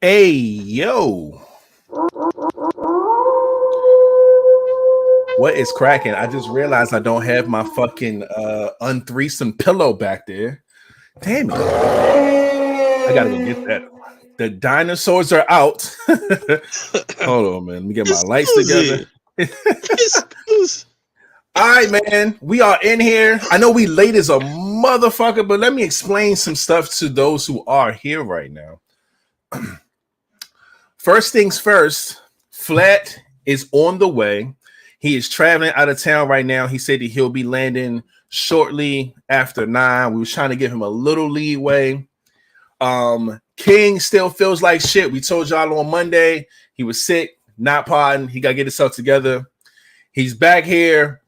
Hey, yo. What is cracking? I just realized I don't have my fucking unthreesome pillow back there. Damn it. I gotta go get that. The dinosaurs are out. Hold on, man. Let me get my lights together. All right, man. We are in here. I know we late as a motherfucker, but let me explain some stuff to those who are here right now. First things first, Flat is on the way. He is traveling out of town right now. He said that he'll be landing shortly after 9. We was trying to give him a little leeway. King still feels like shit. We told y'all on Monday he was sick, not podding. He got to get himself together. He's back here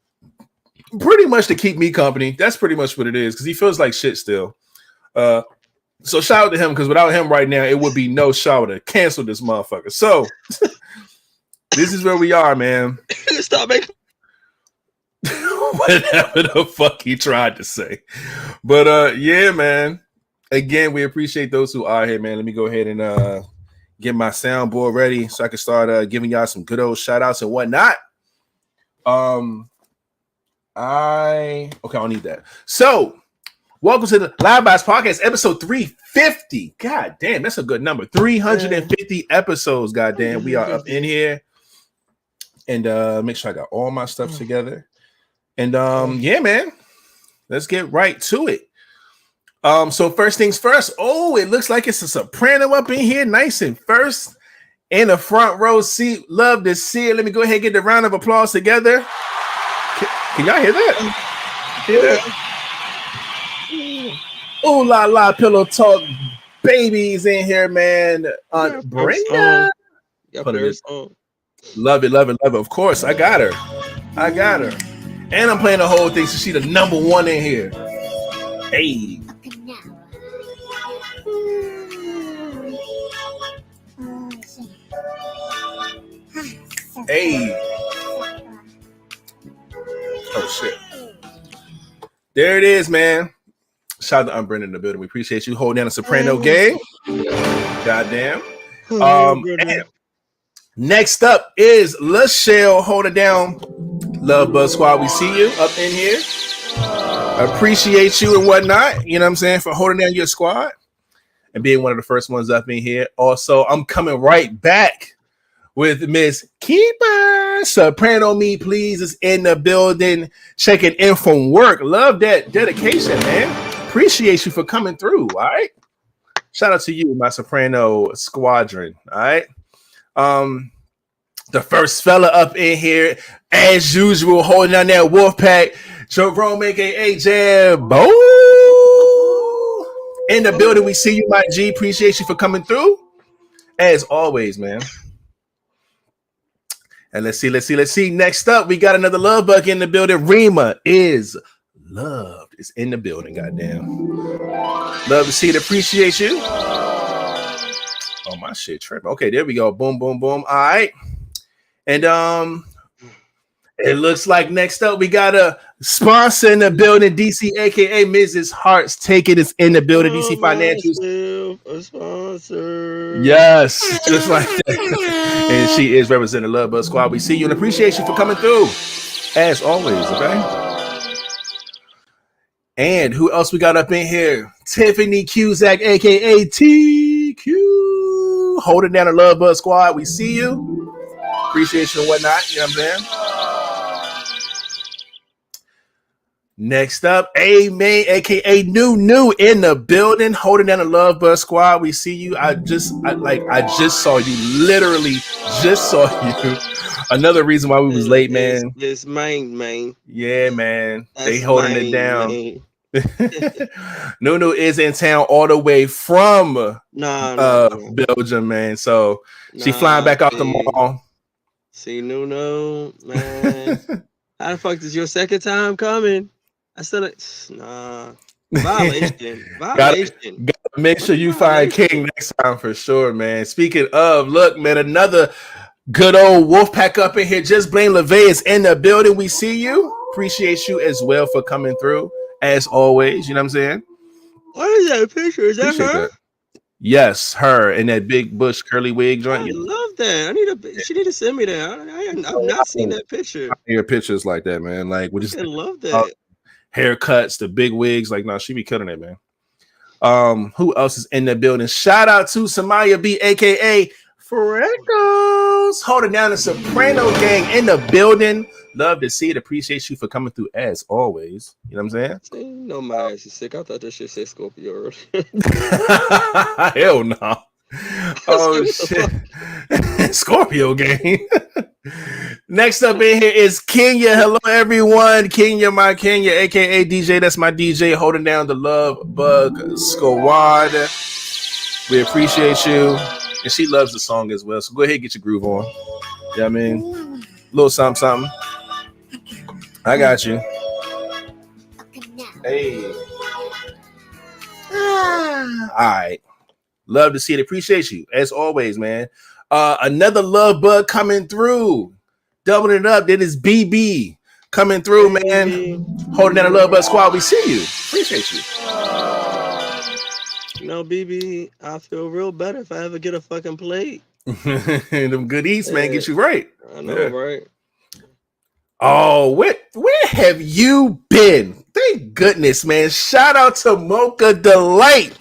pretty much to keep me company. That's pretty much what it is because he feels like shit still. So shout out to him because without him right now, it would be no show to cancel this motherfucker. So this is where we are, man. Stop making whatever the fuck he tried to say. But yeah, man. Again, we appreciate those who are here, man. Let me go ahead and get my soundboard ready so I can start giving y'all some good old shout outs and whatnot. I don't need that. So welcome to the Vibez Podcast, episode 350. God damn, that's a good number. 350 episodes, goddamn. We are up in here. And make sure I got all my stuff together. And yeah, man. Let's get right to it. So first things first. Oh, it looks like it's a soprano up in here, nice and first in the front row seat. Love to see it. Let me go ahead and get the round of applause together. Can y'all hear that? Hear that? Ooh la la, pillow talk babies in here, man. Brenda. Love it. Of course, I got her. And I'm playing the whole thing, so she the number one in here. Hey. Hey. Oh shit. There it is, man. Shout out to Brenda in the building. We appreciate you holding down a soprano game. Goddamn. And next up is LaShelle holding down Love Buzz Squad. We see you up in here. Appreciate you and whatnot. You know what I'm saying? For holding down your squad and being one of the first ones up in here. Also, I'm coming right back with Miss Keeper. Soprano Me, please, is in the building. Checking in from work. Love that dedication, man. Appreciate you for coming through. All right. Shout out to you, my soprano squadron. All right. The first fella up in here, as usual, holding down that wolf pack. Jerome, aka 𝐒𝐤𝐳 in the building. We see you, my G. Appreciate you for coming through, as always, man. And let's see. Next up, we got another love bug in the building. Rima is loved. Is in the building. Goddamn, love to see it. Appreciate you. Oh my shit, tripping. Okay, there we go. Boom, boom, boom. All right, and it looks like next up we got a sponsor in the building. DC, aka Mrs. Hearts Taking is in the building. DC Financials. A sponsor. Yes, just like that. And she is representing Love Buzz Squad. We see you and appreciate you for coming through, as always. Okay. And who else we got up in here? Tiffany 𝐻𝐸𝐧𝐞, aka TQ, holding down the Love Buzz Squad. We see you. Appreciate you and whatnot. You know what I'm saying? Next up, Amen, aka New in the building, holding down the Love Buzz Squad. We see you. I just saw you. Literally just saw you. Another reason why we was late, man. It's man. Yeah, man. They holding it down. Nunu is in town all the way from Belgium, man. So she flying back out the mall. See, Nunu, man. How the fuck is your second time coming? I said, violation. Gotta make sure you find King next time for sure, man. Speaking of, look, man, another good old wolf pack up in here. Just Blame LeVay is in the building. We see you. Appreciate you as well for coming through, as always. You know what I'm saying? What is that picture? Is that her? Yes, her in that big bush curly wig joint. I love that. She need to send me that. I've not seen that picture. Your pictures like that, man. Like we just love that. Haircuts, the big wigs. Like, no, she be killing it, man. Who else is in the building? Shout out to Samaya B, aka Freckles, holding down the Soprano gang in the building. Love to see it. Appreciate you for coming through as always. You know what I'm saying? No, my ass is sick. I thought that shit said Scorpio. Hell no. Oh shit. Scorpio gang. Next up in here is Kenya. Hello everyone. Kenya, my Kenya, aka DJ. That's my DJ, holding down the Love Bug Squad. We appreciate you. And she loves the song as well. So go ahead and get your groove on. You know what I mean? Little something. I got you. Hey. All right. Love to see it. Appreciate you as always, man. Another love bug coming through. Doubling it up. That is BB coming through, man. Holding down the Love Bug Squad. We see you. Appreciate you. No, BB, I feel real better if I ever get a fucking plate. Them good eats, man, get you right. I know, right? Oh, where have you been? Thank goodness, man. Shout out to Mocha Delight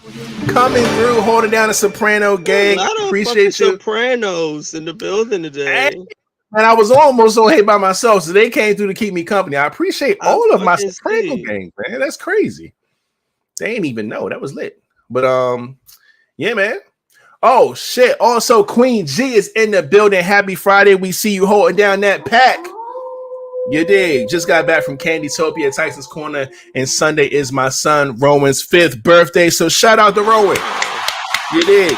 coming through, holding down the Soprano gang. Appreciate you. Sopranos in the building today. And I was almost on here by myself, so they came through to keep me company. I appreciate all of my Soprano gang, man. That's crazy. They ain't even know. That was lit. But yeah, man. Oh shit. Also, Queen G is in the building. Happy Friday. We see you holding down that pack. You dig? Just got back from Candytopia at Tyson's Corner, and Sunday is my son Rowan's 5th birthday. So shout out to Rowan. You dig?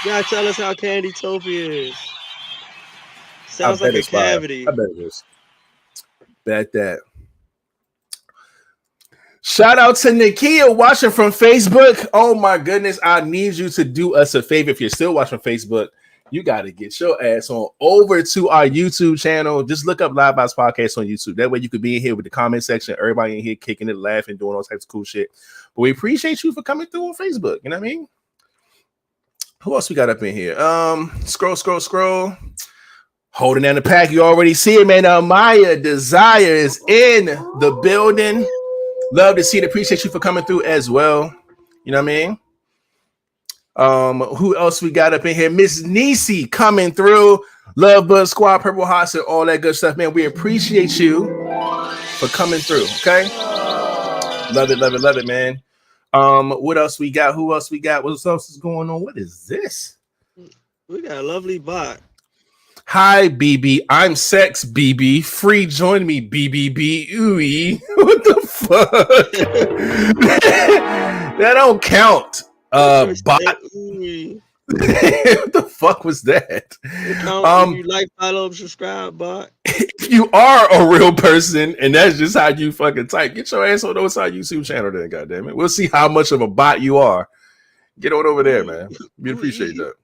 You gotta tell us how Candytopia is. Sounds like a cavity. I bet it is. Bet that. Shout out to Nakia watching from Facebook. Oh my goodness, I need you to do us a favor. If you're still watching Facebook, you got to get your ass on over to our YouTube channel. Just look up LiveVibez Podcast on YouTube. That way you could be in here with the comment section. Everybody in here kicking it, laughing, doing all types of cool shit. But we appreciate you for coming through on Facebook. You know what I mean? Who else we got up in here? Scroll. Holding down the pack. You already see it, man. Maya Desire is in the building. Love to see it. Appreciate you for coming through as well. You know what I mean? Who else we got up in here? Miss Nisi coming through. Love Buzz Squad, Purple Hearts, and all that good stuff, man. We appreciate you for coming through. Okay, love it, man. What else we got? Who else we got? What else is going on? What is this? We got a lovely bot. Hi, BB. I'm Sex BB. Free join me, BBB. Ooey. What the fuck? That don't count. Bot. What the fuck was that? You like, follow, subscribe, bot. If you are a real person and that's just how you fucking type, get your ass on our YouTube channel then, goddammit. We'll see how much of a bot you are. Get on over there, man. We appreciate that.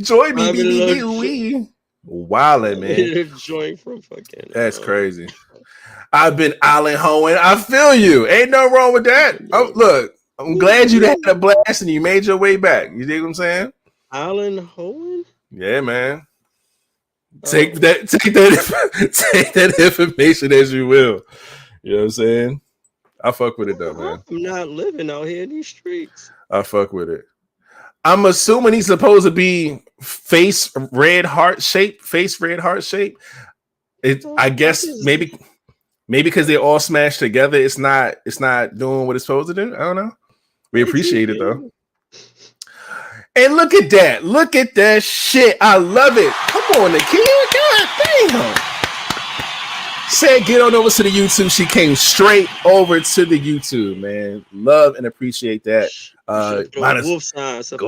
Join me, BB. Wildin', man. Join from fucking. That's crazy. I've been island hoeing. I feel you. Ain't no wrong with that. Oh, look, I'm glad you had a blast and you made your way back. You dig what I'm saying? Island hoeing? Yeah, man. Take that information as you will. You know what I'm saying? I fuck with it though, man. I'm not living out here in these streets. I fuck with it. I'm assuming he's supposed to be face red heart shape. I guess maybe because they're all smashed together, it's not doing what it's supposed to do. I don't know. We appreciate it though. And look at that. Look at that shit. I love it. Come on, the kid. God damn. Said get on over to the YouTube. She came straight over to the YouTube, man. Love and appreciate that. Go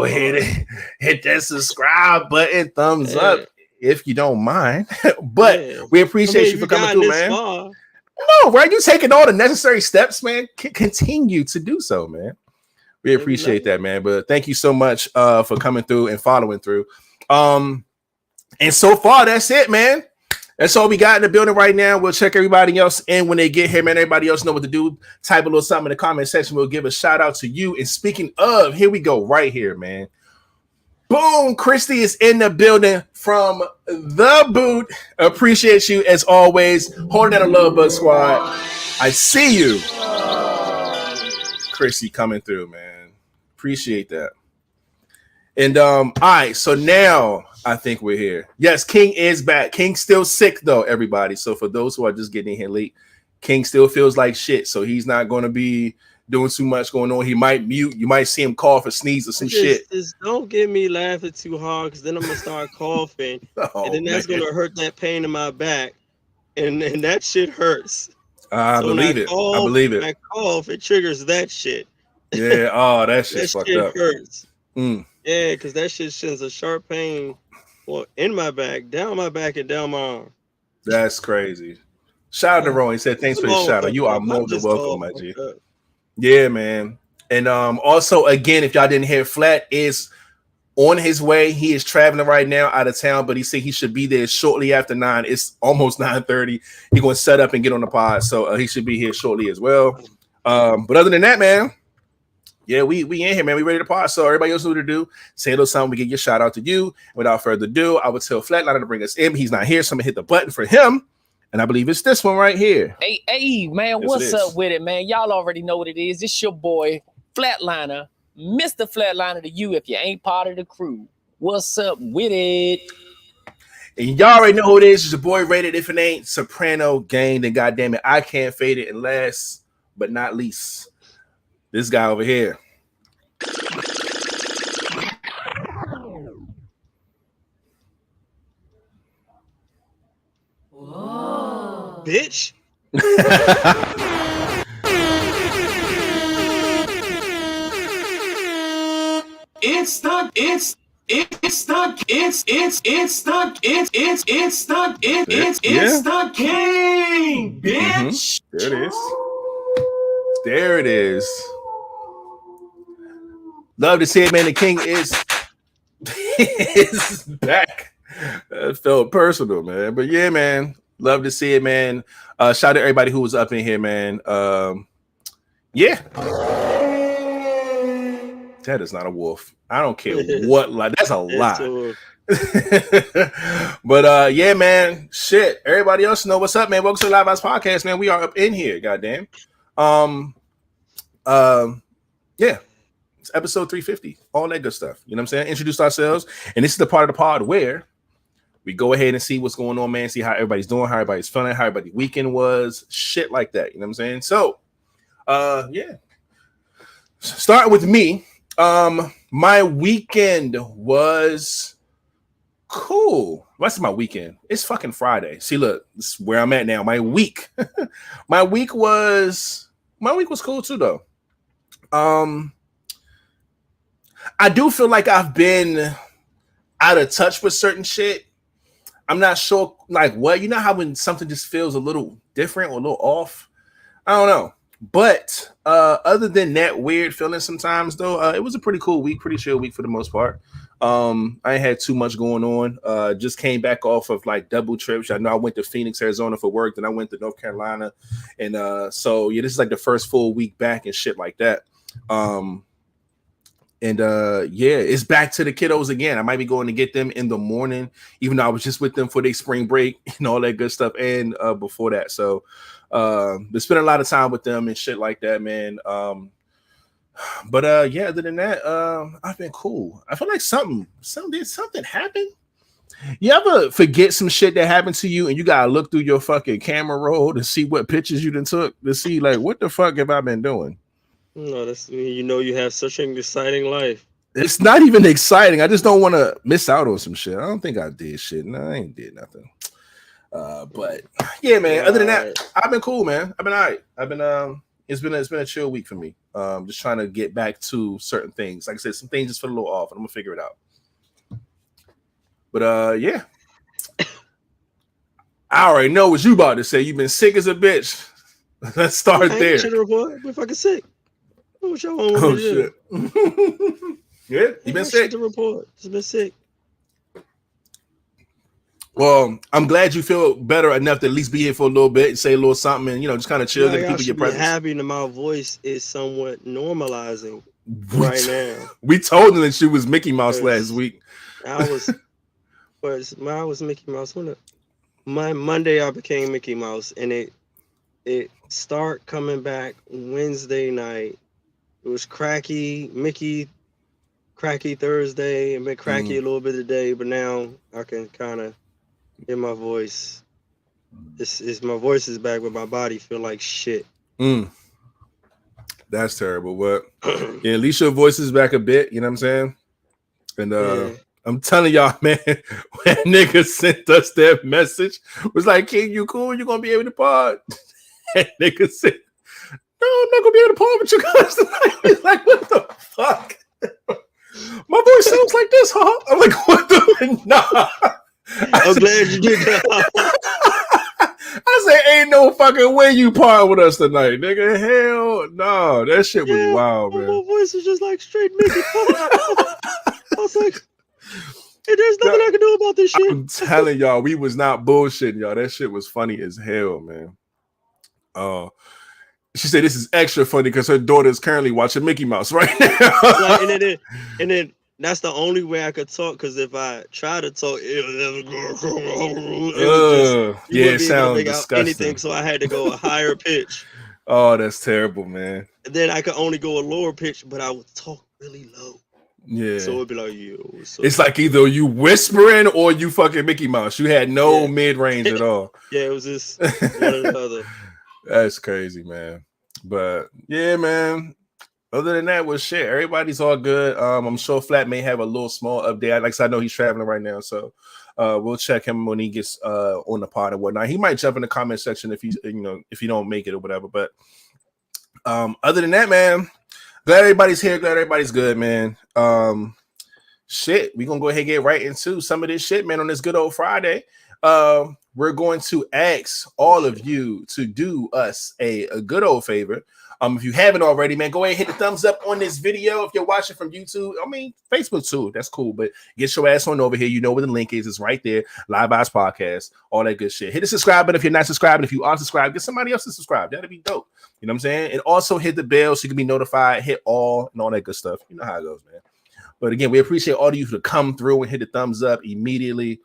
ahead and hit that subscribe button, thumbs up if you don't mind. But we appreciate you for coming through, man. No, right? You taking all the necessary steps, man. Continue to do so, man. We appreciate that, man. But thank you so much for coming through and following through. And so far, that's it, man. That's all we got in the building right now. We'll check everybody else in when they get here, man. Everybody else know what to do. Type a little something in the comment section. We'll give a shout out to you. And speaking of, here we go right here, man. Boom, Christy is in the building from the boot. Appreciate you as always. Holding down the Love Bug Squad. I see you. Christy coming through, man. Appreciate that. And all right, so now I think we're here. Yes, King is back. King's still sick though, everybody. So for those who are just getting in here late, King still feels like shit. So he's not going to be doing too much going on. He might mute. You might see him cough or sneeze or some shit. Just don't get me laughing too hard, because then I'm gonna start coughing, and then that's gonna hurt that pain in my back, and that shit hurts. I believe it. I believe it. When I cough, it triggers that shit. Yeah. Oh, that shit's fucked up. Hurts. Yeah, because that shit sends a sharp pain, in my back, down my back, and down my arm. That's crazy. Shout out to Ron. He said, "Thanks for the shout out. You are more than welcome, my G." Yeah, man. And also, again, if y'all didn't hear, Flat is on his way. He is traveling right now out of town, but he said he should be there shortly after 9. It's almost 9:30. He's going to set up and get on the pod, so he should be here shortly as well. But other than that, man, yeah, we in here, man. We ready to pod. So everybody else know what to do. Say a little something. We get your shout out to you. Without further ado, I would tell Flatliner to bring us in. He's not here, so I'm going to hit the button for him. And I believe it's this one right here. Hey, man, yes, what's up with it, man? Y'all already know what it is. It's your boy, Flatliner, Mr. Flatliner to you if you ain't part of the crew. What's up with it? And y'all already know who it is. It's your boy, Rated If It Ain't, Soprano Gang. Then goddamn it, I can't fade it. And last but not least, this guy over here. Bitch. It's the king, bitch. There it is. Love to see it, man. The king is back. That felt personal, man. But yeah, man. Love to see it, man. Shout out to everybody who was up in here, man. Yeah. That is not a wolf. I don't care what lie. That's a lie. But yeah, man. Shit. Everybody else know what's up, man. Welcome to the LiveVibez Podcast, man. We are up in here, goddamn. Yeah. It's episode 350. All that good stuff. You know what I'm saying? Introduce ourselves. And this is the part of the pod where we go ahead and see what's going on, man. See how everybody's doing, how everybody's feeling, how everybody's weekend was, shit like that. You know what I'm saying? So, yeah. Starting with me, my weekend was cool. What's my weekend? It's fucking Friday. See, look, this is where I'm at now. My week, my week was cool too, though. I do feel like I've been out of touch with certain shit. I'm not sure, like, what, you know how when something just feels a little different or a little off? I don't know. But other than that weird feeling sometimes, though, it was a pretty cool week, pretty chill week for the most part. I ain't had too much going on. Just came back off of like double trips. I know I went to Phoenix, Arizona for work, then I went to North Carolina. And so, yeah, this is like the first full week back and shit like that. And yeah, it's back to the kiddos again. I might be going to get them in the morning, even though I was just with them for their spring break and all that good stuff. And before that, so been spending a lot of time with them and shit like that, man. But yeah, other than that, I've been cool. I feel like something happened. You ever forget some shit that happened to you and you gotta look through your fucking camera roll to see what pictures you done took to see like what the fuck have I been doing? No, that's, you know, you have such an exciting life. It's not even exciting. I just don't want to miss out on some shit. I don't think I did shit. No, I ain't did nothing. But yeah, man. Other than that, I've been cool, man. I've been all right. I've been it's been a chill week for me. Just trying to get back to certain things. Like I said, some things just feel a little off, and I'm gonna figure it out. But yeah. I already know what you about to say. You've been sick as a bitch. Let's start there. I've been fucking sick. What y'all want me to do? Yeah, you been sick. To report. Just been sick. Well, I'm glad you feel better enough to at least be here for a little bit, say a little something, and just kind of chill, get people your presence. Happy that my voice is somewhat normalizing right now. We told them that she was Mickey Mouse last week. I was Mickey Mouse. My Monday I became Mickey Mouse, and it start coming back Wednesday night. It was Mickey cracky Thursday, and been cracky a little bit today, but now I can kind of hear my voice. My voice is back, but my body feel like shit. That's terrible. But yeah, at least your voice is back a bit. You know what I'm saying? And I'm telling y'all, man, when niggas sent us that message, was like, "King, you cool? You gonna be able to pod?" And niggas said, "No, I'm not gonna be able to pod with you guys tonight." He's like, "What the fuck? My voice sounds like this, huh?" I'm like, "What the nah?" I'm glad you did that. I said, "Ain't no fucking way you part with us tonight, nigga. Hell no." That shit was wild, man. My voice was just like straight Mickey. I was like, hey, there's nothing I can do about this shit. I'm telling y'all, we was not bullshitting, y'all. That shit was funny as hell, man. She said this is extra funny because her daughter is currently watching Mickey Mouse right now. and then that's the only way I could talk, because if I try to talk, it sounds disgusting. Anything, so I had to go a higher pitch. Oh, that's terrible, man. And then I could only go a lower pitch, but I would talk really low. Yeah. So it'd be like, yo. It's like either you whispering or you fucking Mickey Mouse. You had no mid-range at all. Yeah, it was just one or the other. That's crazy, man. But yeah, man. Other than that, was shit. Everybody's all good. I'm sure Flat may have a little small update. Like I said, I know he's traveling right now, so we'll check him when he gets on the pod and whatnot. He might jump in the comment section if if he don't make it or whatever. But other than that, man, glad everybody's here. Glad everybody's good, man. Shit, we're gonna go ahead and get right into some of this shit, man, on this good old Friday. We're going to ask all of you to do us a good old favor. If you haven't already, man, go ahead and hit the thumbs up on this video. If you're watching from YouTube, Facebook too, that's cool. But get your ass on over here. You know where the link is. It's right there. LiveVibezPodcast, all that good shit. Hit the subscribe button if you're not subscribed. If you are subscribed, get somebody else to subscribe. That'd be dope. You know what I'm saying? And also hit the bell so you can be notified. Hit all and all that good stuff. You know how it goes, man. But again, we appreciate all of you to come through and hit the thumbs up immediately.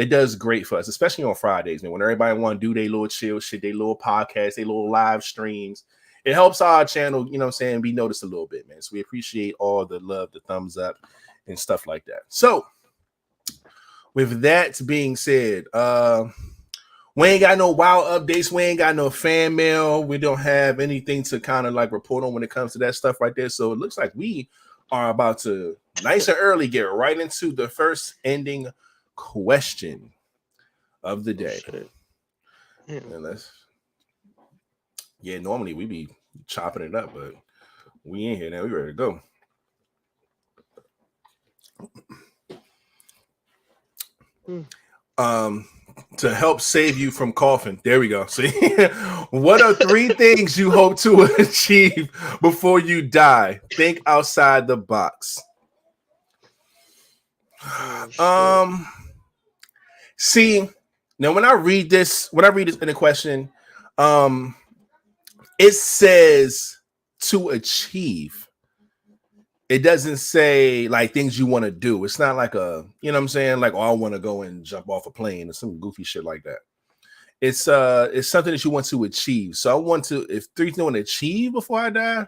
It does great for us, especially on Fridays, man. When everybody want to do their little chill shit, their little podcast, their little live streams. It helps our channel, you know what I'm saying, be noticed a little bit, man. So we appreciate all the love, the thumbs up, and stuff like that. So with that being said, we ain't got no wild updates. We ain't got no fan mail. We don't have anything to kind of like report on when it comes to that stuff right there. So it looks like we are about to nice and early get right into the first ending question of the day. Normally we be chopping it up, but we in here now. We ready to go. To help save you from coughing. There we go. See, what are 3 things you hope to achieve before you die? Think outside the box. See, now when I read this in the question, it says to achieve. It doesn't say like things you want to do. It's not like a, you know what I'm saying? Like, oh, I want to go and jump off a plane or some goofy shit like that. It's something that you want to achieve. So I want to, if 3 things I want to achieve before I die,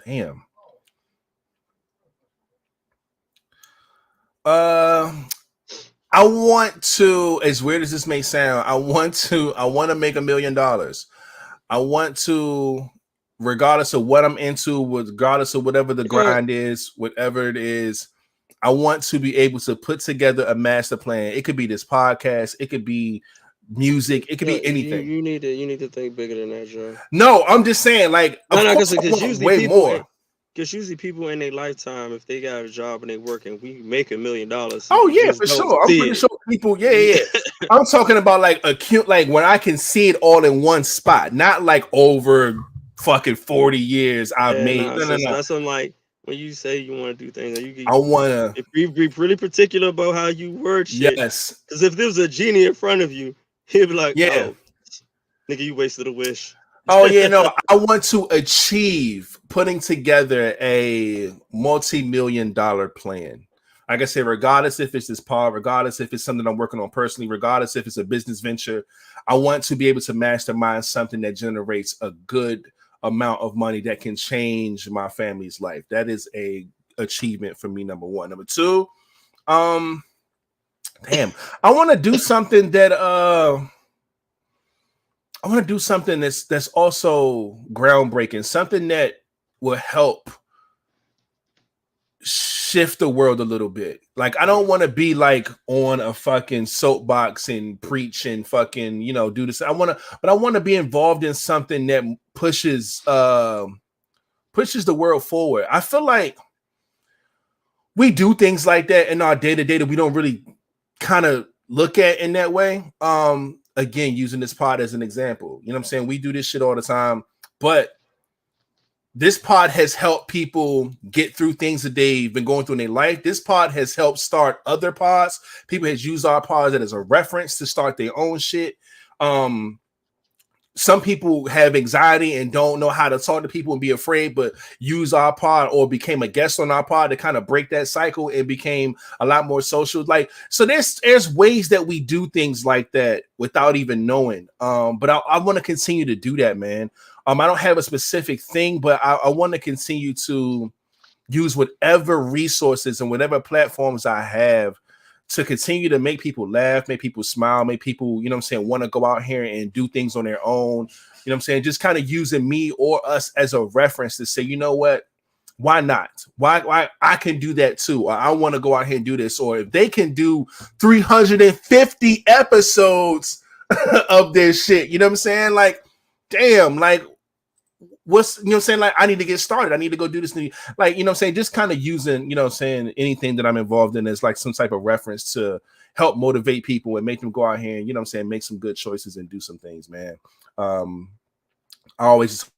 damn. I want to, as weird as this may sound, I want to make $1 million. I want to, regardless of what I'm into, regardless of whatever the grind is, whatever it is, I want to be able to put together a master plan. It could be this podcast, it could be music, it could be anything. You need to think bigger than that, Joe. No, I'm just saying, like, because usually way more. Because usually people in their lifetime, if they got a job and they working, we make $1 million. Oh yeah, for sure. I'm pretty sure people. Yeah. I'm talking about like acute, like when I can see it all in one spot, not like over fucking 40 years I've made. No. That's I'm like when you say you want to do things, I want to be really particular about how you word shit. Yes. Because if there was a genie in front of you, he'd be like, Yeah. "Oh, nigga, you wasted a wish." Oh yeah, no. I want to achieve putting together a multi-million-dollar plan. Like I said, regardless if it's this pod, regardless if it's something I'm working on personally, regardless if it's a business venture, I want to be able to mastermind something that generates a good amount of money that can change my family's life. That is a achievement for me, number one. Number two, I want to do something that I want to do something that's also groundbreaking, something that will help shift the world a little bit. Like, I don't want to be like on a fucking soapbox and preach and fucking, do this. I want to be involved in something that pushes the world forward. I feel like we do things like that in our day-to-day that we don't really kind of look at in that way. Again, using this pod as an example, you know what I'm saying? We do this shit all the time, but this pod has helped people get through things that they've been going through in their life. This pod has helped start other pods. People has used our pods as a reference to start their own shit. Some people have anxiety and don't know how to talk to people and be afraid, but use our pod or became a guest on our pod to kind of break that cycle and became a lot more social. Like, so there's ways that we do things like that without even knowing. But I want to continue to do that, man. I don't have a specific thing, but I want to continue to use whatever resources and whatever platforms I have to continue to make people laugh, make people smile, make people, want to go out here and do things on their own. Just kind of using me or us as a reference to say, you know what? Why not? Why I can do that too. Or I want to go out here and do this. Or if they can do 350 episodes of their shit, you know what I'm saying? Like, damn, like, what's, like, I need to get started. I need to go do this. Like, just kind of using, anything that I'm involved in as like some type of reference to help motivate people and make them go out here and, make some good choices and do some things, man. I always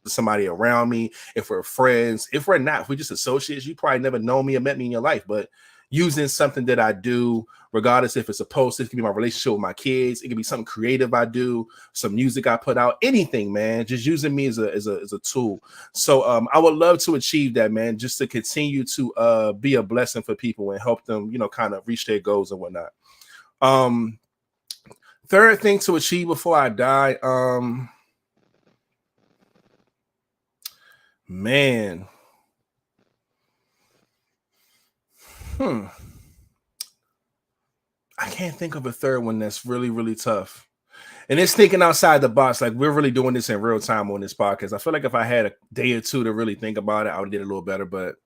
somebody around me, if we're friends, if we're not, if we're just associates, you probably never know me or met me in your life, but using something that I do, regardless if it's a post, it can be my relationship with my kids, it can be something creative I do, some music I put out, anything, man, just using me as a tool. So I would love to achieve that, man, just to continue to be a blessing for people and help them, kind of reach their goals and whatnot. Third thing to achieve before I die, man. I can't think of a third one that's really, really tough. And it's thinking outside the box. Like, we're really doing this in real time on this podcast. I feel like if I had a day or two to really think about it, I would have did a little better. But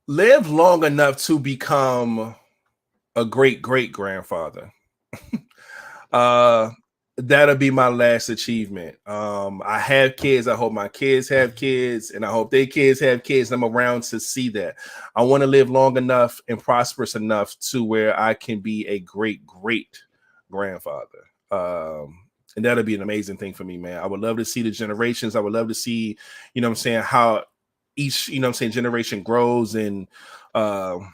live long enough to become a great grandfather. That'll be my last achievement. I have kids. I hope my kids have kids, and I hope their kids have kids. I'm around to see that. I want to live long enough and prosperous enough to where I can be a great grandfather. And that'll be an amazing thing for me, man. I would love to see the generations. I would love to see, how each, generation grows, and knowing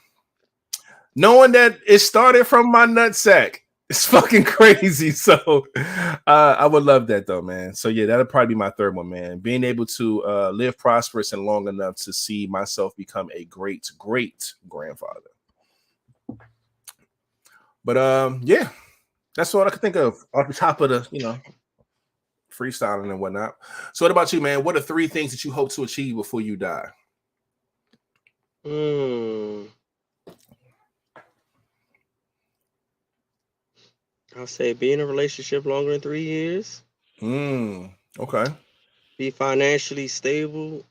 that it started from my nutsack. It's fucking crazy. So I would love that though, man. So yeah, that'll probably be my third one, man. Being able to live prosperous and long enough to see myself become a great grandfather. But yeah, that's all I could think of off the top of the, freestyling and whatnot. So what about you, man? What are 3 things that you hope to achieve before you die? I'll say be in a relationship longer than 3 years. Okay. Be financially stable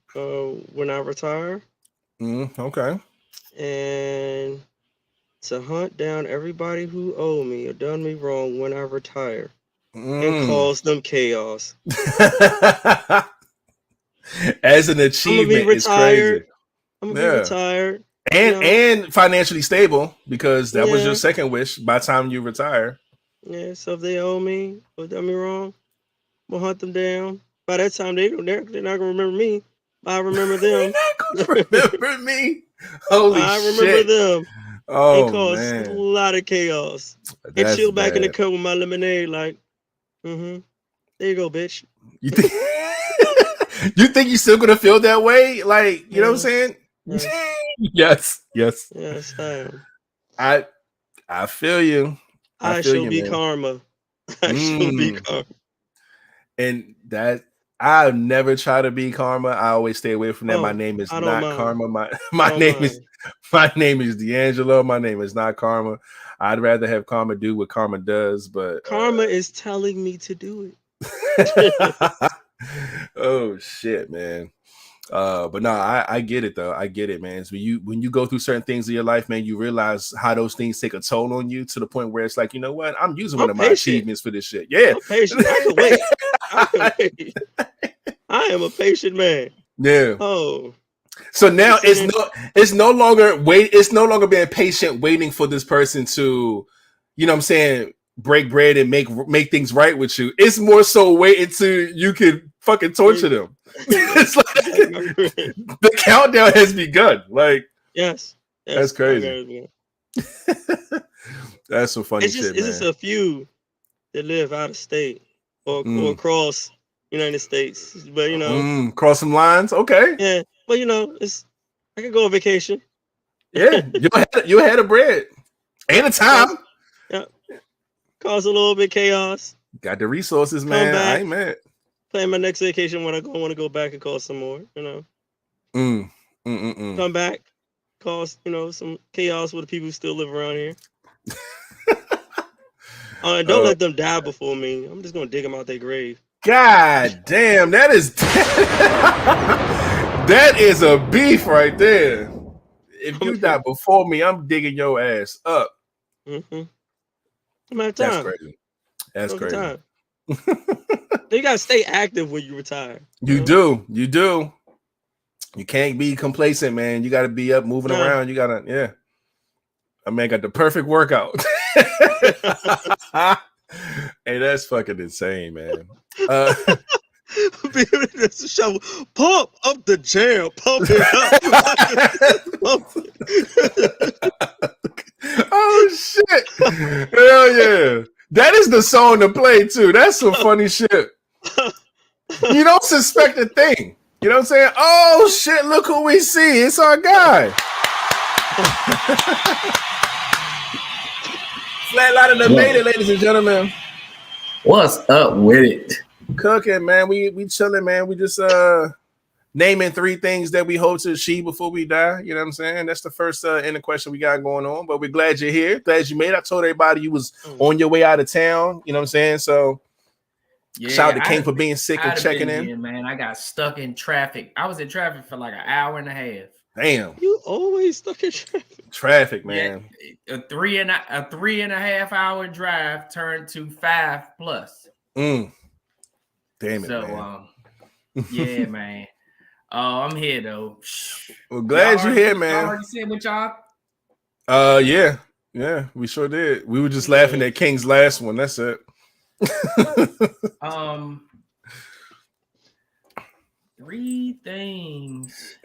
when I retire. Okay. And to hunt down everybody who owe me or done me wrong when I retire and cause them chaos. As an achievement, it's crazy. I'm gonna be retired. And financially stable, because that was your second wish by the time you retire. Yeah, so if they owe me or done me wrong, I'm gonna hunt them down. By that time, they're not gonna remember me. I remember them. Remember me? Holy I shit! remember them. Oh They caused a man, lot of chaos. And that's chill back in the bad. cup with my lemonade, like, there you go, bitch. You think you think you're still gonna feel that way? Like, you know what I'm saying? Yes. Yes. Yes, I am. I feel you. I feel shall you, be man. karma. I shall be karma. And that I never try to be karma. I always stay away from that. My name is not karma. My name is 𝐒𝐮𝐲𝐻𝐿o. My name is not karma. I'd rather have karma do what karma does, but karma is telling me to do it. Oh shit, man. But no, I get it though. I get it, man. So when you go through certain things in your life, man, you realize how those things take a toll on you to the point where it's like, you know what? I'm using one of my achievements for this shit. Yeah. I'm patient. I can wait. I am a patient man. Yeah. Oh. So now it's no longer being patient waiting for this person to, you know what I'm saying, break bread and make things right with you. It's more so waiting till you can fucking torture them. It's like the countdown has begun. Like, yes, that's crazy. That's some funny shit, man. It's just a few that live out of state or across United States, but you know, cross some lines. Okay, yeah, but you know, I can go on vacation. Yeah, you had a bread and a time. Yeah, cause a little bit chaos. Got the resources, man. I ain't mad. Plan my next vacation when I want to go back and cause some more. You know. Come back, cause some chaos with the people who still live around here. And don't let them die before me. I'm just gonna dig them out their grave. God damn, that is that is a beef right there. If you die before me, I'm digging your ass up. I'm out of time. That's crazy. That's crazy. Time. You gotta stay active when you retire. You do. You can't be complacent, man. You gotta be up, moving around. You gotta, yeah. I mean, I got the perfect workout. Hey, that's fucking insane, man. That's a shovel. Pump up the jam. Pump it up. Oh shit! Hell yeah! That is the song to play too. That's some funny shit. You don't suspect a thing. You know what I'm saying? Oh shit! Look who we see. It's our guy. Flatliner done made it, ladies and gentlemen. What's up with it? Cooking, man. We chilling, man. We just naming 3 things that we hope to achieve before we die. You know what I'm saying? That's the first inner question we got going on. But we're glad you're here. Glad you made it. I told everybody you was on your way out of town. You know what I'm saying? So shout out to King for being sick and checking in. Here, man, I got stuck in traffic. I was in traffic for like an hour and a half. Damn. You always stuck in traffic. Traffic, man. Yeah, a 3.5 hour drive turned to 5+. Damn it, so, man. Yeah, man. I'm here though. Well, glad you're here, man. I already said what y'all. Yeah, we sure did. We were just laughing at King's last one. That's it. 3 things.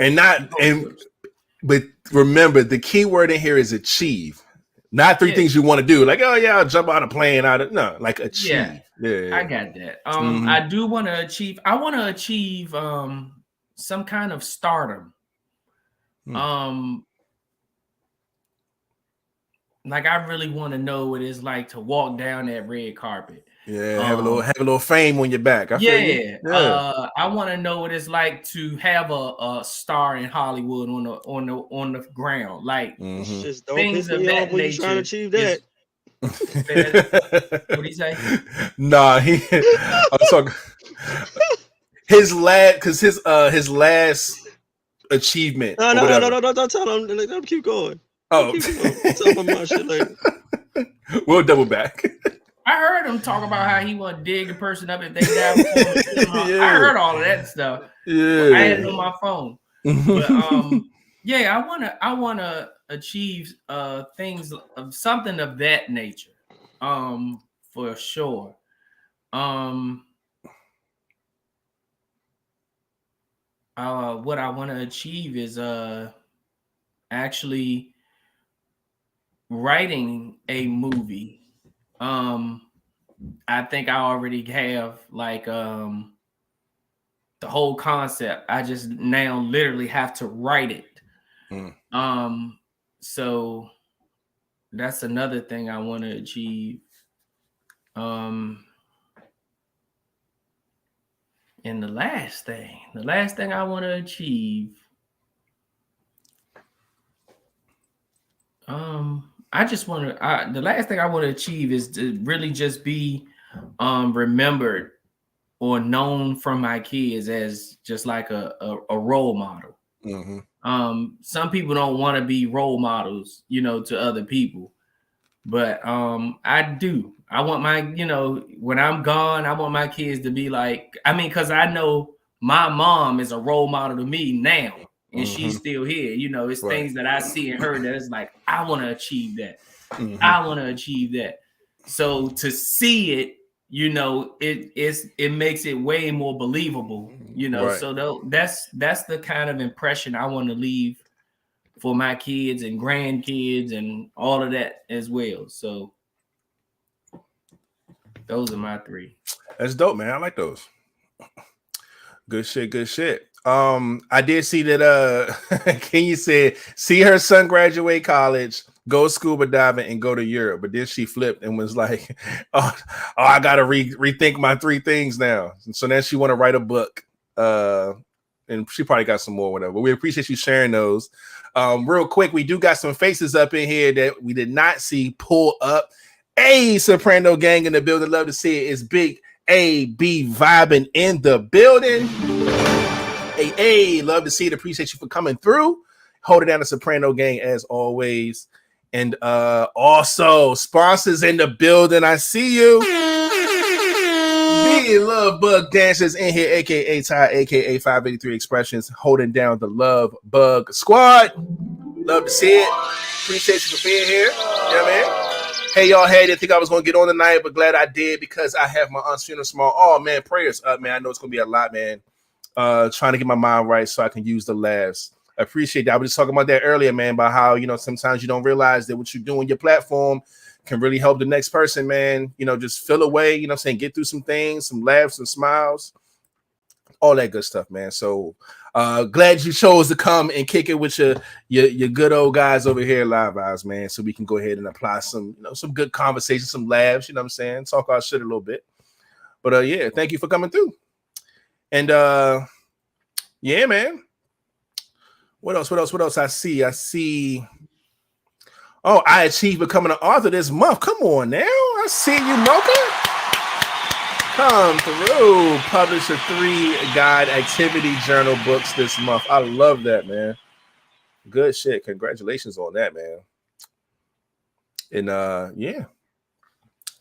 But remember, the key word in here is achieve. Not 3 things you want to do. Like, oh yeah, I'll jump out of plane. No, like achieve. Yeah. I got that. I do want to achieve. I want to achieve some kind of stardom. Like I really want to know what it's like to walk down that red carpet. Yeah, have a little fame on your back. I feel you. I want to know what it's like to have a star in Hollywood on the ground. Like just don't piss me off when you're trying to achieve that. What do you say? Nah, I'm talking his last achievement. No, don't tell him. Let him keep going. Oh, tell him my shit later. We'll double back. I heard him talk about how he want to dig a person up if they die before him. I heard all of that stuff. Yeah, I had it on my phone. But I wanna achieve things of something of that nature. for sure. What I want to achieve is actually writing a movie. I think I already have like the whole concept. I just now literally have to write it. So that's another thing I want to achieve. And the last thing I want to achieve, I just want to, the last thing I want to achieve is to really just be remembered or known from my kids as just like a role model. Some people don't want to be role models, you know, to other people, but I do. I want my, you know, when I'm gone, I want my kids to be like, I mean, because I know my mom is a role model to me now, and she's still here. You know, it's things that I see in her that is like, I want to achieve that. I want to achieve that. So to see it, you know, it makes it way more believable, you know. So that's the kind of impression I want to leave for my kids and grandkids and all of that as well. So those are my 3. That's dope, man. I like those. Good shit. I did see that Kenya said, see her son graduate college, go scuba diving, and go to Europe. But then she flipped and was like, oh I gotta rethink my 3 things now. And so then she want to write a book. And she probably got some more, whatever. But we appreciate you sharing those. Real quick, we do got some faces up in here that we did not see pull up. Hey, Soprano gang in the building. Love to see it. It's Big A.B. vibing in the building. Hey, love to see it. Appreciate you for coming through. Hold it down, the Soprano gang as always. And also sponsors in the building. I see you. Big Love Bug Dancers in here, aka Ty, aka 583 Expressions, holding down the Love Bug Squad. Love to see it. Appreciate you for being here. You know what I mean? Hey, y'all, hey, didn't think I was going to get on tonight, but glad I did because I have my aunt's funeral tomorrow. Oh, man, prayers up, man. I know it's going to be a lot, man. Trying to get my mind right so I can use the laughs. I appreciate that. I was just talking about that earlier, man, about how, you know, sometimes you don't realize that what you do on your platform can really help the next person, man. You know, just fill away, you know what I'm saying, get through some things, some laughs and smiles, all that good stuff, man. So glad you chose to come and kick it with your good old guys over here at LiveVibez, man, so we can go ahead and apply some, you know, some good conversation, some laughs, you know what I'm saying, talk our shit a little bit. But yeah, thank you for coming through. And yeah, man. What else? I see. Oh, I achieved becoming an author this month. Come on now. I see you, Mocha. Come through. Publish a 3 guide activity journal books this month. I love that, man. Good shit. Congratulations on that, man. And yeah.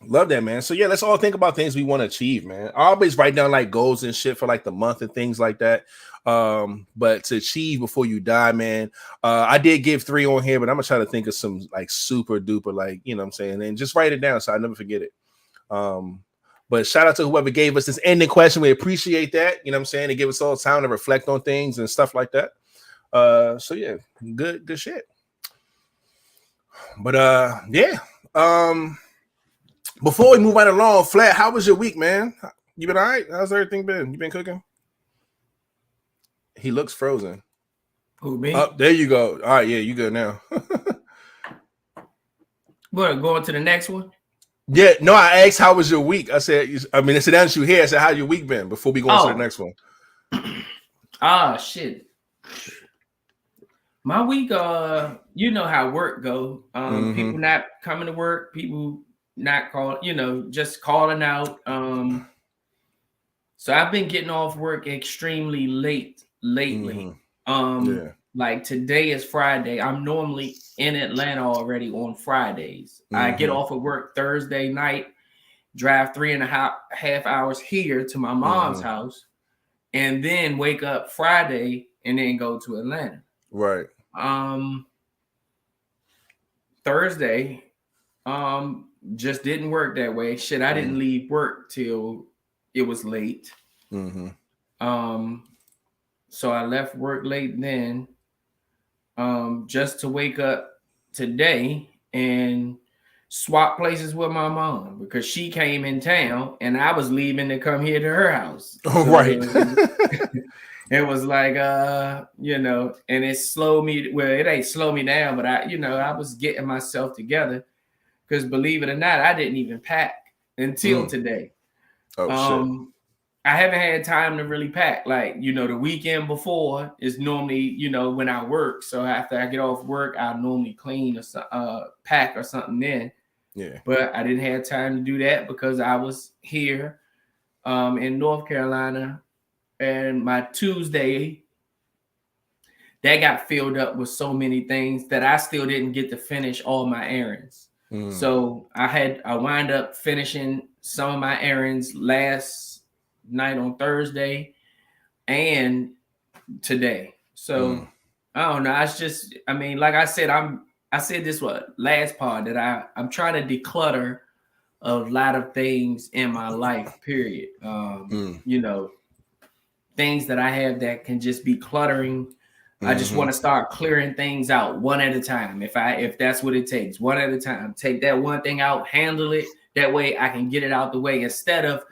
Love that, man. So yeah, let's all think about things we want to achieve, man. I always write down like goals and shit for like the month and things like that. But to achieve before you die, man. I did give 3 on here, but I'm gonna try to think of some like super duper, like, you know what I'm saying, and just write it down so I never forget it. But shout out to whoever gave us this ending question. We appreciate that. You know what I'm saying? They give us all time to reflect on things and stuff like that. So yeah, good shit. But yeah. Before we move right along, Flat, how was your week, man? You been all right? How's everything been? You been cooking? He looks frozen. Who, me? Oh, there you go. All right, yeah, you good now. What, going to the next one? Yeah, no, I asked how was your week. I said, I mean, it's down to you here. I said, how's your week been before we go on to the next one? Shit. My week, you know how work go. People not coming to work, people not calling, you know, just calling out. So I've been getting off work extremely late lately. Yeah. Like today is Friday. I'm normally in Atlanta already on Fridays. I get off of work Thursday night, drive 3.5 hours here to my mom's house, and then wake up Friday and then go to Atlanta. Right. Thursday, Just didn't work that way. Shit, I didn't leave work till it was late. So I left work late then, just to wake up today and swap places with my mom because she came in town and I was leaving to come here to her house. So right. It was like, you know, and it slowed me. Well, it ain't slow me down, but I was getting myself together because believe it or not, I didn't even pack until today. Oh, shit. I haven't had time to really pack. Like, you know, the weekend before is normally, you know, when I work. So after I get off work, I normally clean or pack or something then. Yeah. But I didn't have time to do that because I was here in North Carolina. And my Tuesday, that got filled up with so many things that I still didn't get to finish all my errands. So I wind up finishing some of my errands last night on Thursday and today. So I don't know. It's just, I mean, like I said, I said this last part that I'm trying to declutter a lot of things in my life, period. You know, things that I have that can just be cluttering. I just want to start clearing things out one at a time. If that's what it takes, one at a time. Take that one thing out, handle it. That way I can get it out the way instead of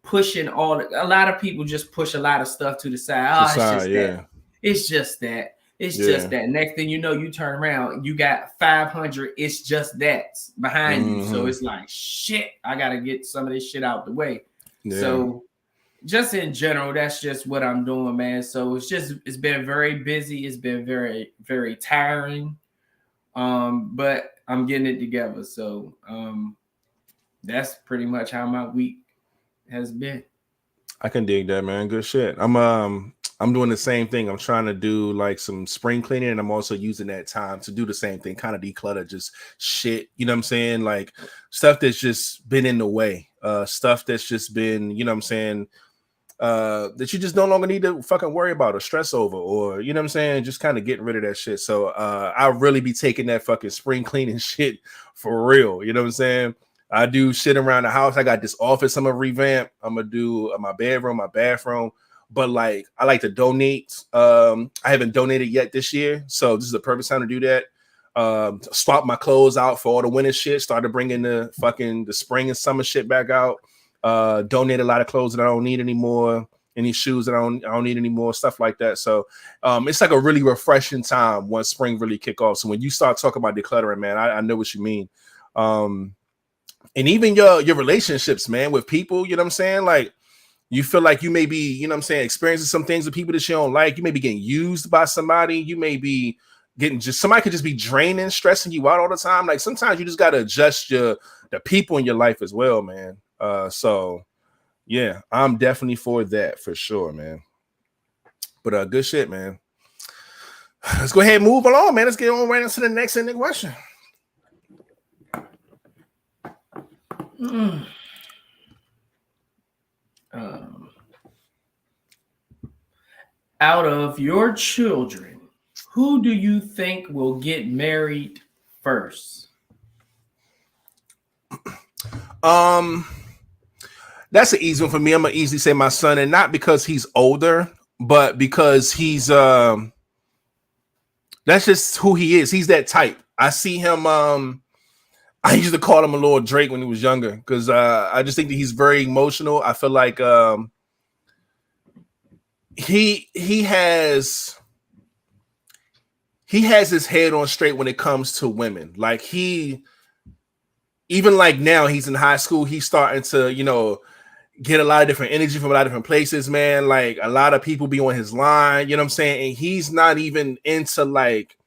pushing a lot of people just push a lot of stuff to the side. It's just that. It's just that. Next thing you know, you turn around, you got 500. It's just that behind you. So it's like, shit, I got to get some of this shit out the way. Yeah. So just in general, that's just what I'm doing, man. So it's been very busy. It's been very, very tiring. But I'm getting it together. So that's pretty much how my week has been. I can dig that, man. Good shit. I'm doing the same thing. I'm trying to do like some spring cleaning, and I'm also using that time to do the same thing, kind of declutter just shit. You know what I'm saying? Like stuff that's just been in the way. Stuff that's just been, you know what I'm saying, that you just no longer need to fucking worry about or stress over, or you know what I'm saying, just kind of getting rid of that shit. So I'll really be taking that fucking spring cleaning shit for real. You know what I'm saying? I do shit around the house. I got this office I'm gonna revamp. I'm gonna do my bedroom, my bathroom. But like I like to donate. I haven't donated yet this year, so this is the perfect time to do that. Swap my clothes out for all the winter shit. Started bringing the spring and summer shit back out. Donate a lot of clothes that I don't need anymore. Any shoes that I don't need anymore. Stuff like that. So it's like a really refreshing time once spring really kick off. So when you start talking about decluttering, man, I know what you mean. And even your relationships, man, with people. You know what I'm saying? Like. You feel like you may be, you know what I'm saying, experiencing some things with people that you don't like. You may be getting used by somebody. You may be getting somebody could just be draining, stressing you out all the time. Like sometimes you just got to adjust the people in your life as well, man. So yeah, I'm definitely for that for sure, man. But good shit, man. Let's go ahead and move along, man. Let's get on right into the next question. Out of your children, who do you think will get married first? That's an easy one for me. I'm gonna easily say my son, and not because he's older, but because he's that's just who he is. He's that type. I see him. I used to call him a little Drake when he was younger because I just think that he's very emotional. I feel like he has his head on straight when it comes to women. Like even like now he's in high school, he's starting to, you know, get a lot of different energy from a lot of different places, man. Like a lot of people be on his line, you know what I'm saying? And he's not even into like,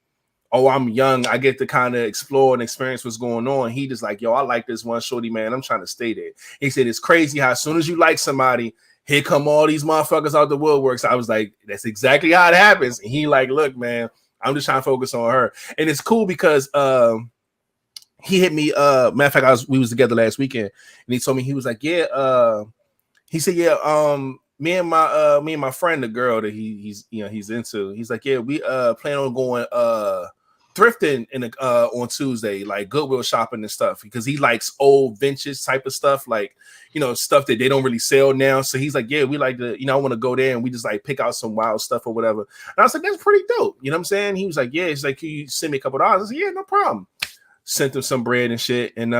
oh, I'm young, I get to kind of explore and experience what's going on. He just like, yo, I like this one shorty, man. I'm trying to stay there. He said it's crazy how as soon as you like somebody, here come all these motherfuckers out the woodworks. I was like, that's exactly how it happens. And he like, look, man, I'm just trying to focus on her. And it's cool because he hit me. Matter of fact, we was together last weekend, and he told me, he was like, yeah. He said, yeah. Me and my friend, the girl that he's into. He's like, yeah, we plan on going thrifting on Tuesday, like Goodwill shopping and stuff, because he likes old vintage type of stuff, like, you know, stuff that they don't really sell now. So he's like, yeah, we like to, you know, I want to go there and we just like pick out some wild stuff or whatever. And I was like, that's pretty dope. You know what I'm saying? He was like, yeah. He's like, can you send me a couple of dollars? I said, yeah, no problem. Sent him some bread and shit. And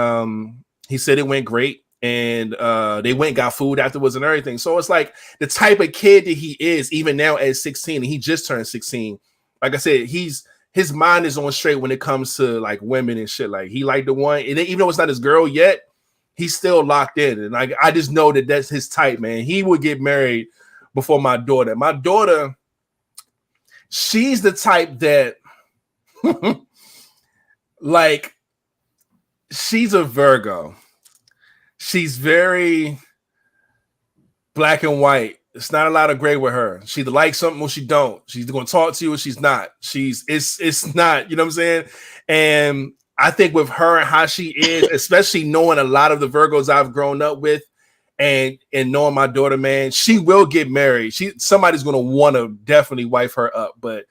he said it went great. And they went and got food afterwards and everything. So it's like the type of kid that he is, even now at 16, and he just turned 16. Like I said, his mind is on straight when it comes to like women and shit. Like he like the one, and even though it's not his girl yet, he's still locked in. And like I just know that that's his type, man. He would get married before my daughter. My daughter, she's the type that like she's a Virgo. She's very black and white. It's not a lot of gray with her. She either likes something or she don't. She's going to talk to you or she's not. It's not, you know what I'm saying? And I think with her and how she is, especially knowing a lot of the Virgos I've grown up with and knowing my daughter, man, she will get married. Somebody's going to want to definitely wife her up, but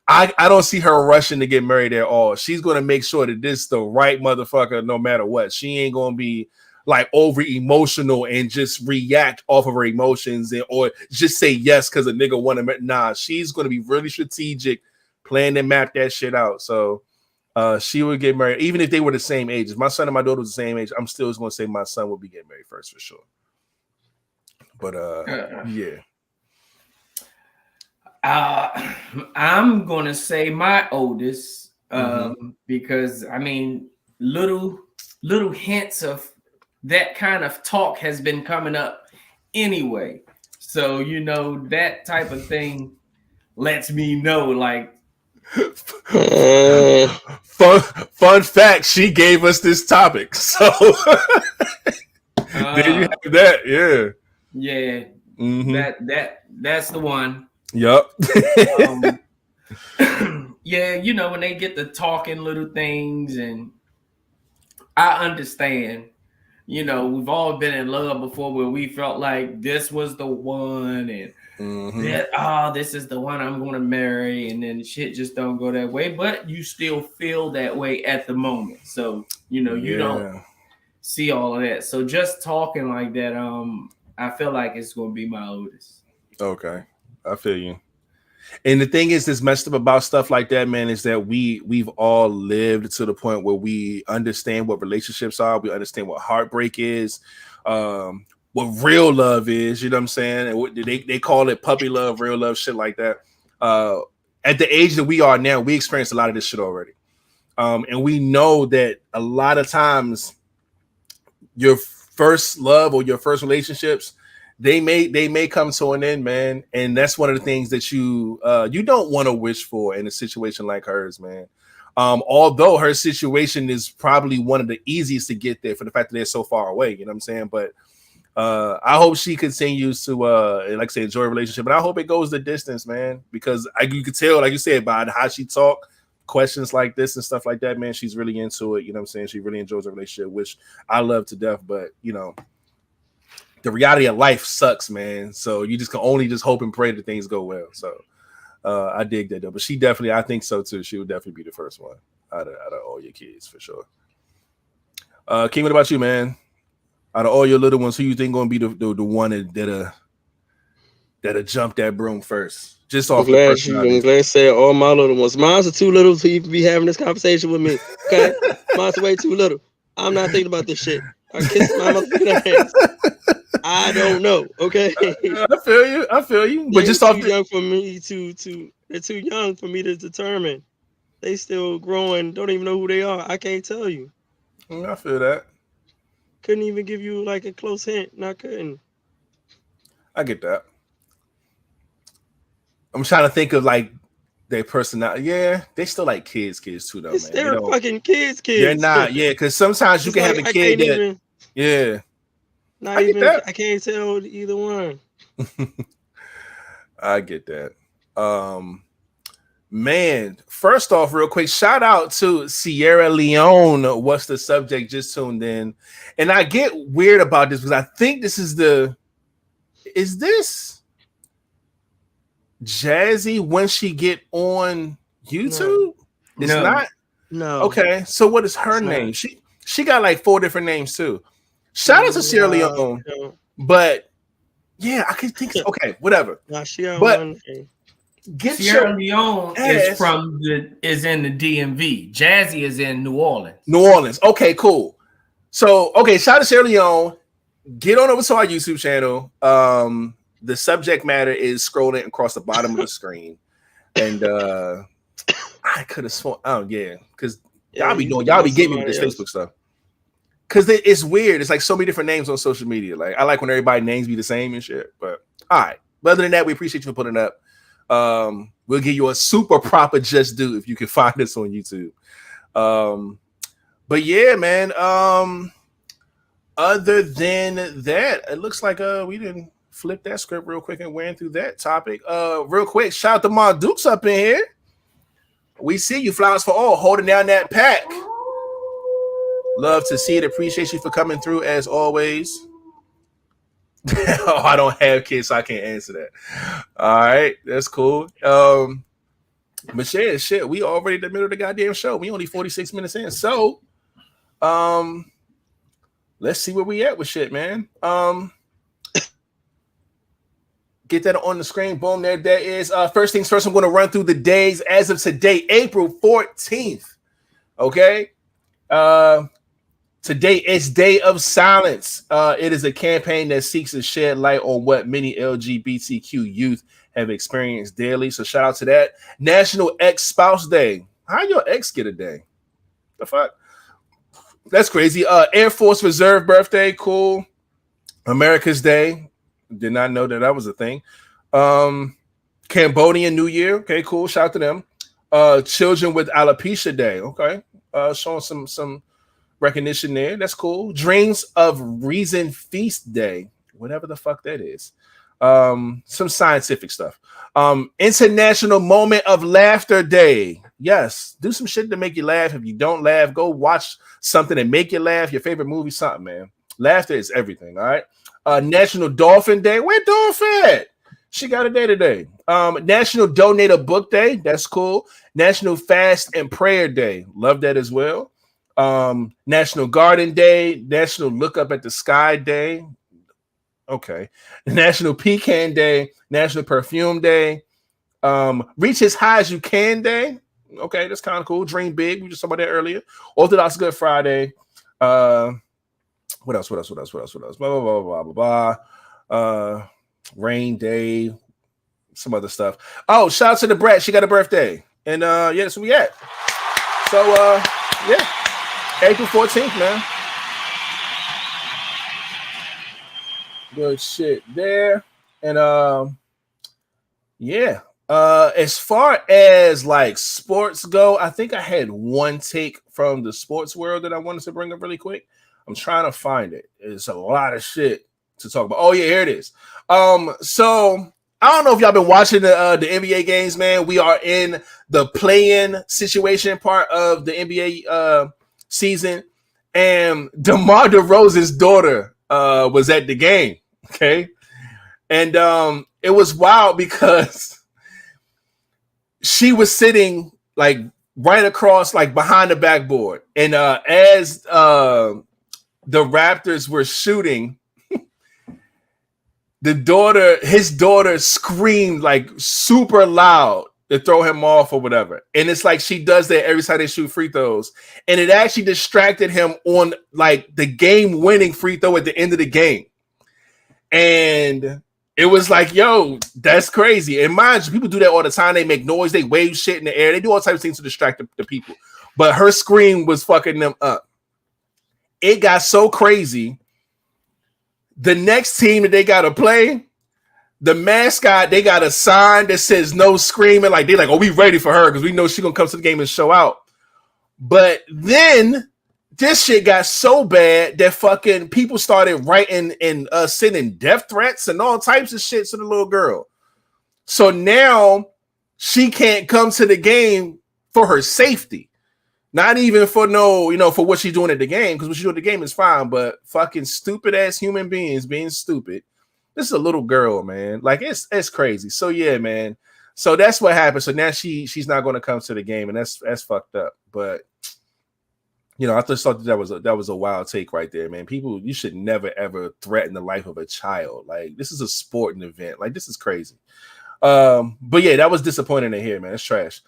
I don't see her rushing to get married at all. She's going to make sure that this is the right motherfucker no matter what. She ain't going to be like over emotional and just react off of her emotions or just say yes because a nigga want to. Nah, she's going to be really strategic, plan and map that shit out. So she would get married even if they were the same age. If my son and my daughter was the same age, I'm still going to say my son would be getting married first for sure. But yeah. I'm gonna say my oldest, because I mean, little hints of that kind of talk has been coming up anyway. So you know that type of thing lets me know. Like, fun fact: she gave us this topic. So there you have that. Yeah. That's the one. Yep. Yeah, you know, when they get to talking little things, and I understand, you know, we've all been in love before where we felt like this was the one and this is the one I'm going to marry, and then shit just don't go that way, but you still feel that way at the moment. So, you know, you don't see all of that. So just talking like that, I feel like it's going to be my oldest. Okay. I feel you. And the thing is, that's messed up about stuff like that, man, is that we've all lived to the point where we understand what relationships are. We understand what heartbreak is, what real love is, you know what I'm saying? And what they call it puppy love, real love, shit like that. At the age that we are now, we experienced a lot of this shit already. And we know that a lot of times your first love or your first relationships, they may come to an end, man, and that's one of the things that you don't want to wish for in a situation like hers, man. Although her situation is probably one of the easiest to get there for the fact that they're so far away, you know what I'm saying? But I hope she continues to like I say, enjoy a relationship, and I hope it goes the distance, man, because you could tell, like you said, by how she talk, questions like this and stuff like that, man, she's really into it. You know what I'm saying? She really enjoys a relationship, which I love to death, but you know, the reality of life sucks, man. So you just can only just hope and pray that things go well. So I dig that though. But she definitely, I think so too. She would definitely be the first one out of all your kids for sure. King, what about you, man? Out of all your little ones, who you think gonna be the one that'll jump that broom first? Just off. I'm glad you said all my little ones. Mine's are too little to even be having this conversation with me. Okay, mine's way too little. I'm not thinking about this shit. I kiss my motherfucking hands. I don't know. Okay, I feel you. But just off too young for me they're too young for me to determine. They still growing. Don't even know who they are. I can't tell you. I feel that. Couldn't even give you like a close hint. I couldn't. I get that. I'm trying to think of like their personality. Yeah, they still like kids too, though, man. They're fucking kids. They're not, because sometimes you can have a kid that, I can't tell either one. I get that. Man, first off, real quick, shout out to Sierra Leone. What's the subject? Just tuned in. And I get weird about this because I think this is Jazzy when she get on YouTube? It's not. No. Okay, so what is her name? She got like 4 different names too. Shout out to Sierra Leone, but yeah, I could think. Okay, whatever. Nah, she got but one name. Get Sierra Leone is in the DMV. Jazzy is in New Orleans. New Orleans. Okay, cool. So shout out to Sierra Leone. Get on over to our YouTube channel. The subject matter is scrolling across the bottom of the screen, and I could have sworn. Oh yeah, because y'all be getting me with this Facebook stuff. Because it's weird. It's like so many different names on social media. Like I like when everybody names be the same and shit. But all right. But other than that, we appreciate you for putting up. We'll give you a super proper just due if you can find us on YouTube. But yeah, man. Other than that, it looks like we didn't flip that script real quick and went through that topic. Real quick, shout out to Ma Dukes up in here. We see you, Flowers for All, holding down that pack. Love to see it. Appreciate you for coming through as always. I don't have kids, so I can't answer that. All right, that's cool. But shit, we already in the middle of the goddamn show. We only 46 minutes in. So, let's see where we at with shit, man. Get that on the screen. Boom, there that is. First things first, I'm going to run through the days as of today, April 14th. Okay. Today is Day of Silence. It is a campaign that seeks to shed light on what many LGBTQ youth have experienced daily. So shout out to that. National Ex-Spouse Day. How your ex get a day? The fuck? That's crazy. Air Force Reserve birthday. Cool. America's Day. Did not know that was a thing. Cambodian New Year. Okay, cool. Shout out to them. Children with Alopecia Day. Okay. Showing some recognition there. That's cool. Dreams of Reason Feast Day. Whatever the fuck that is. Some scientific stuff. International Moment of Laughter Day. Yes. Do some shit to make you laugh. If you don't laugh, go watch something and make you laugh. Your favorite movie, something, man. Laughter is everything. All right. National Dolphin Day. Where Dolphin at? She got a day today. National Donate a Book Day. That's cool. National Fast and Prayer Day. Love that as well. National Garden Day. National Look Up at the Sky Day. Okay. National Pecan Day. National Perfume Day. Reach as high as you can day. Okay, that's kind of cool. Dream big. We just talked about that earlier. Orthodox Good Friday. What else? Blah, blah, blah, blah. Rain Day. Some other stuff. Oh, shout out to the brat. She got a birthday. And yeah, that's where we at. So yeah. April 14th, man. Good shit there. And yeah. As far as like sports go, I think I had one take from the sports world that I wanted to bring up really quick. I'm trying to find it. It's a lot of shit to talk about. Oh yeah, here it is. So I don't know if y'all been watching the NBA games, man. We are in the play-in situation part of the NBA season, and DeMar DeRozan's daughter was at the game. Okay, and it was wild because she was sitting like right across, like behind the backboard, and as the Raptors were shooting, his daughter screamed like super loud to throw him off or whatever. And it's like she does that every time they shoot free throws. And it actually distracted him on like the game-winning free throw at the end of the game. And it was like, yo, that's crazy. And mind you, people do that all the time. They make noise, they wave shit in the air, they do all types of things to distract the people. But her scream was fucking them up. It got so crazy. The next team that they got to play, the mascot, they got a sign that says no screaming. Like they're like, oh, we ready for her because we know she's going to come to the game and show out. But then this shit got so bad that fucking people started writing and sending death threats and all types of shit to the little girl. So now she can't come to the game for her safety. Not even for for what she's doing at the game, because what she's doing at the game is fine, but fucking stupid ass human beings being stupid. This is a little girl, man. Like it's crazy. So yeah, man. So that's what happened. So now she's not going to come to the game, and that's fucked up. But you know, I just thought that was a wild take right there, man. People, you should never ever threaten the life of a child. Like, this is a sporting event. Like, this is crazy. But yeah, that was disappointing to hear, man. It's trash.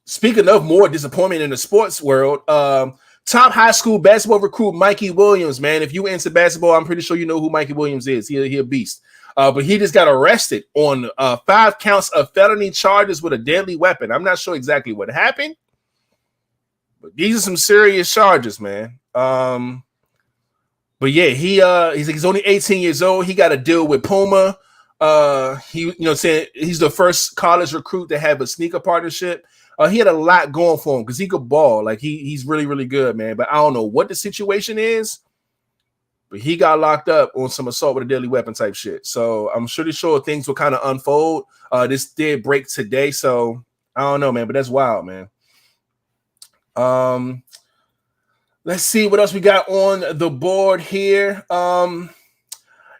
Speaking of more disappointment in the sports world, top high school basketball recruit Mikey Williams, man. If you into basketball, I'm pretty sure you know who Mikey Williams is. He a beast. But he just got arrested on 5 counts of felony charges with a deadly weapon. I'm not sure exactly what happened, but these are some serious charges, man. But yeah, he's only 18 years old. He got a deal with Puma. Saying he's the first college recruit to have a sneaker partnership. He had a lot going for him because he could ball. Like he's really, really good, man. But I don't know what the situation is. But he got locked up on some assault with a deadly weapon type shit. So I'm pretty sure things will kind of unfold. This did break today, so I don't know, man. But that's wild, man. Let's see what else we got on the board here.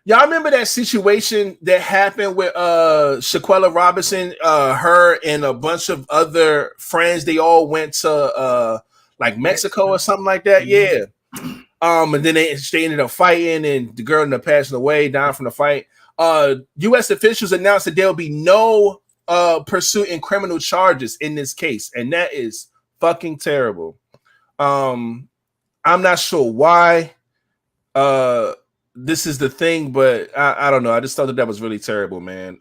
Y'all remember that situation that happened with Shaquella Robinson, her and a bunch of other friends? They all went to like Mexico or something like that. Yeah. And then they ended up fighting, and the girl ended up passing away, dying from the fight. U.S. officials announced that there will be no pursuit in criminal charges in this case, and that is fucking terrible. I'm not sure why this is the thing, but I don't know. I just thought that was really terrible, man,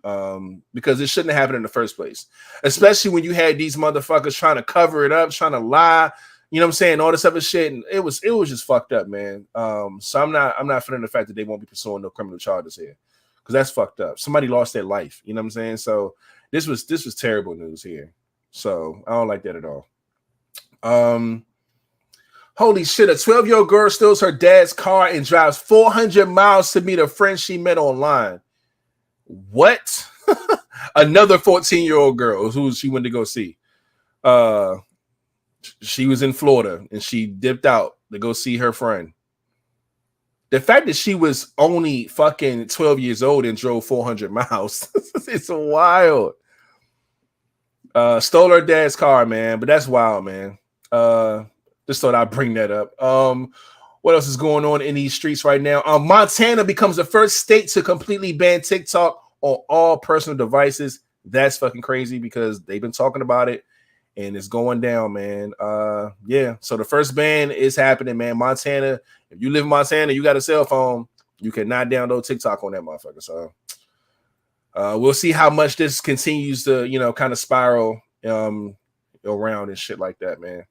because it shouldn't have happened in the first place, especially when you had these motherfuckers trying to cover it up, trying to lie. You know what I'm saying? All this other shit, and it was just fucked up, man. So I'm not feeling the fact that they won't be pursuing no criminal charges here, because that's fucked up. Somebody lost their life. You know what I'm saying? So this was terrible news here. So I don't like that at all. Holy shit! A 12-year-old girl steals her dad's car and drives 400 miles to meet a friend she met online. What? Another 14-year-old girl who she went to go see. She was in Florida and she dipped out to go see her friend. The fact that she was only fucking 12 years old and drove 400 miles, it's wild. Stole her dad's car, man, but that's wild, man. Just thought I'd bring that up. What else is going on in these streets right now? Montana becomes the first state to completely ban TikTok on all personal devices. That's fucking crazy because they've been talking about it. And it's going down, man. Yeah. So the first ban is happening, man. Montana. If you live in Montana, you got a cell phone, you cannot download TikTok on that motherfucker. So we'll see how much this continues to, kind of spiral around and shit like that, man.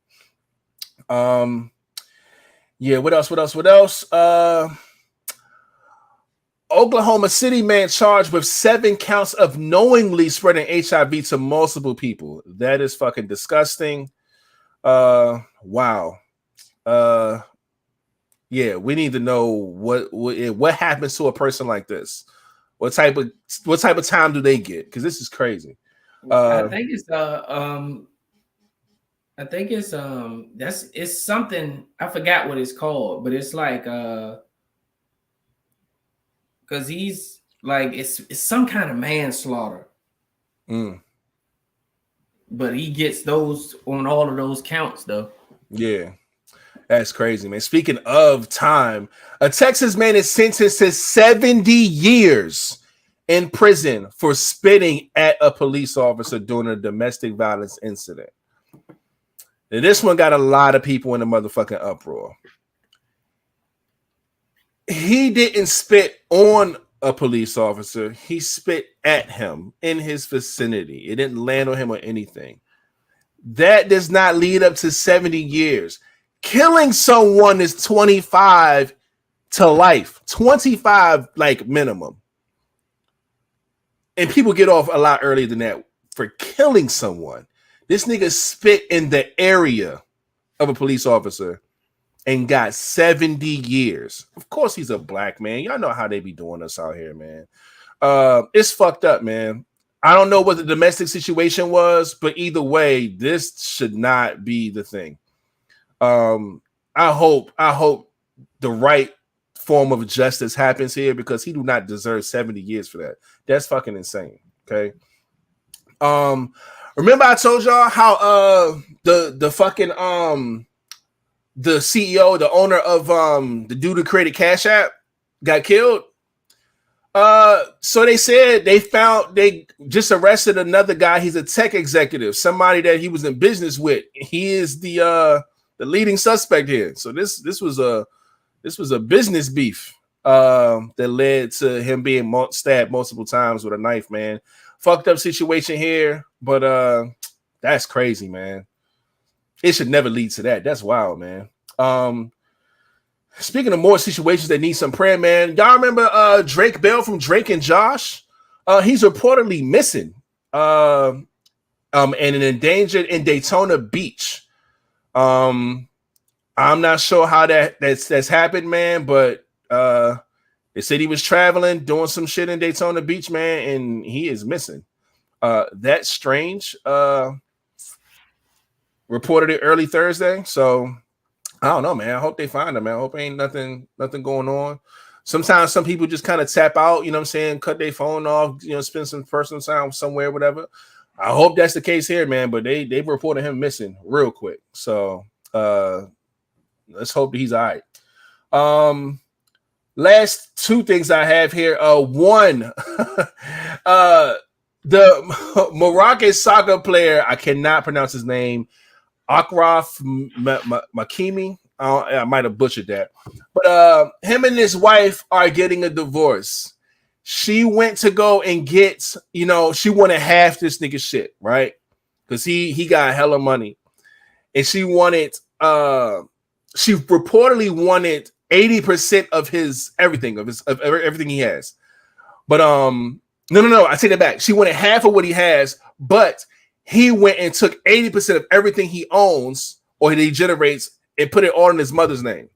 Yeah. What else? Oklahoma City man charged with 7 counts of knowingly spreading HIV to multiple people. That is fucking disgusting. Wow. Yeah, we need to know what happens to a person like this. What type of time do they get? Because this is crazy. I think it's something, I forgot what it's called, but it's like because he's like it's some kind of manslaughter. But he gets those on all of those counts, though. Yeah, that's crazy, man. Speaking of time, a Texas man is sentenced to 70 years in prison for spitting at a police officer during a domestic violence incident. Now, this one got a lot of people in the motherfucking uproar. He didn't spit on a police officer. He spit at him in his vicinity. It didn't land on him or anything. That does not lead up to 70 years. Killing someone is 25 to life. 25 like minimum. And people get off a lot earlier than that for killing someone. This nigga spit in the area of a police officer and got 70 years. Of course, he's a black man. Y'all know how they be doing us out here, man. It's fucked up, man. I don't know what the domestic situation was, but either way, this should not be the thing. I hope the right form of justice happens here because he do not deserve 70 years for that. That's fucking insane. Okay. Remember I told y'all how the fucking the CEO, the owner of the dude who created Cash App got killed? So they said they just arrested another guy. He's a tech executive, somebody that he was in business with. He is the leading suspect here. So this was a business beef that led to him being stabbed multiple times with a knife, man. Fucked up situation here, but that's crazy, man. It should never lead to that. That's wild, man. Speaking of more situations that need some prayer, man, y'all remember Drake Bell from Drake and Josh? He's reportedly missing and endangered in Daytona Beach. I'm not sure how that's happened, man, but they said he was traveling, doing some shit in Daytona Beach, man, and he is missing. That's strange. Reported it early Thursday, so I don't know, man. I hope they find him, man. I hope ain't nothing going on. Sometimes some people just kind of tap out, you know what I'm saying, cut their phone off, you know, spend some personal time somewhere, whatever. I hope that's the case here, man, but they reported him missing real quick. So let's hope that he's all right. Last two things I have here. One, the Moroccan soccer player, I cannot pronounce his name, Achraf Hakimi. I might have butchered that, but him and his wife are getting a divorce. She went to go and get, you know, she wanted half this nigga shit, right? Because he got hella money, and she wanted, she reportedly wanted 80% of his everything, of everything he has. But no, I take that back. She wanted half of what he has, but he went and took 80% of everything he owns or he generates and put it all in his mother's name.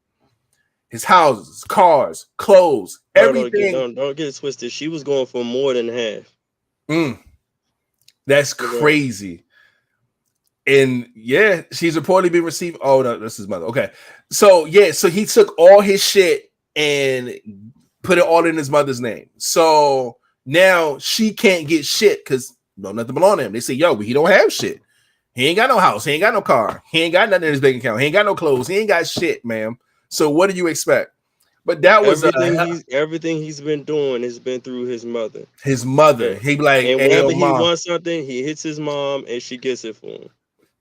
His houses, cars, clothes, everything. Don't get it twisted. She was going for more than half. That's crazy. And yeah, she's reportedly been received. Oh no, that's his mother. Okay. So yeah, so he took all his shit and put it all in his mother's name. So now she can't get shit because nothing belong to him. They say, yo, but he don't have shit. He ain't got no house. He ain't got no car. He ain't got nothing in his bank account. He ain't got no clothes. He ain't got shit, ma'am. So what do you expect? But that was everything he's been doing has been through his mother. His mother. He be like, and whenever he wants something, he hits his mom and she gets it for him.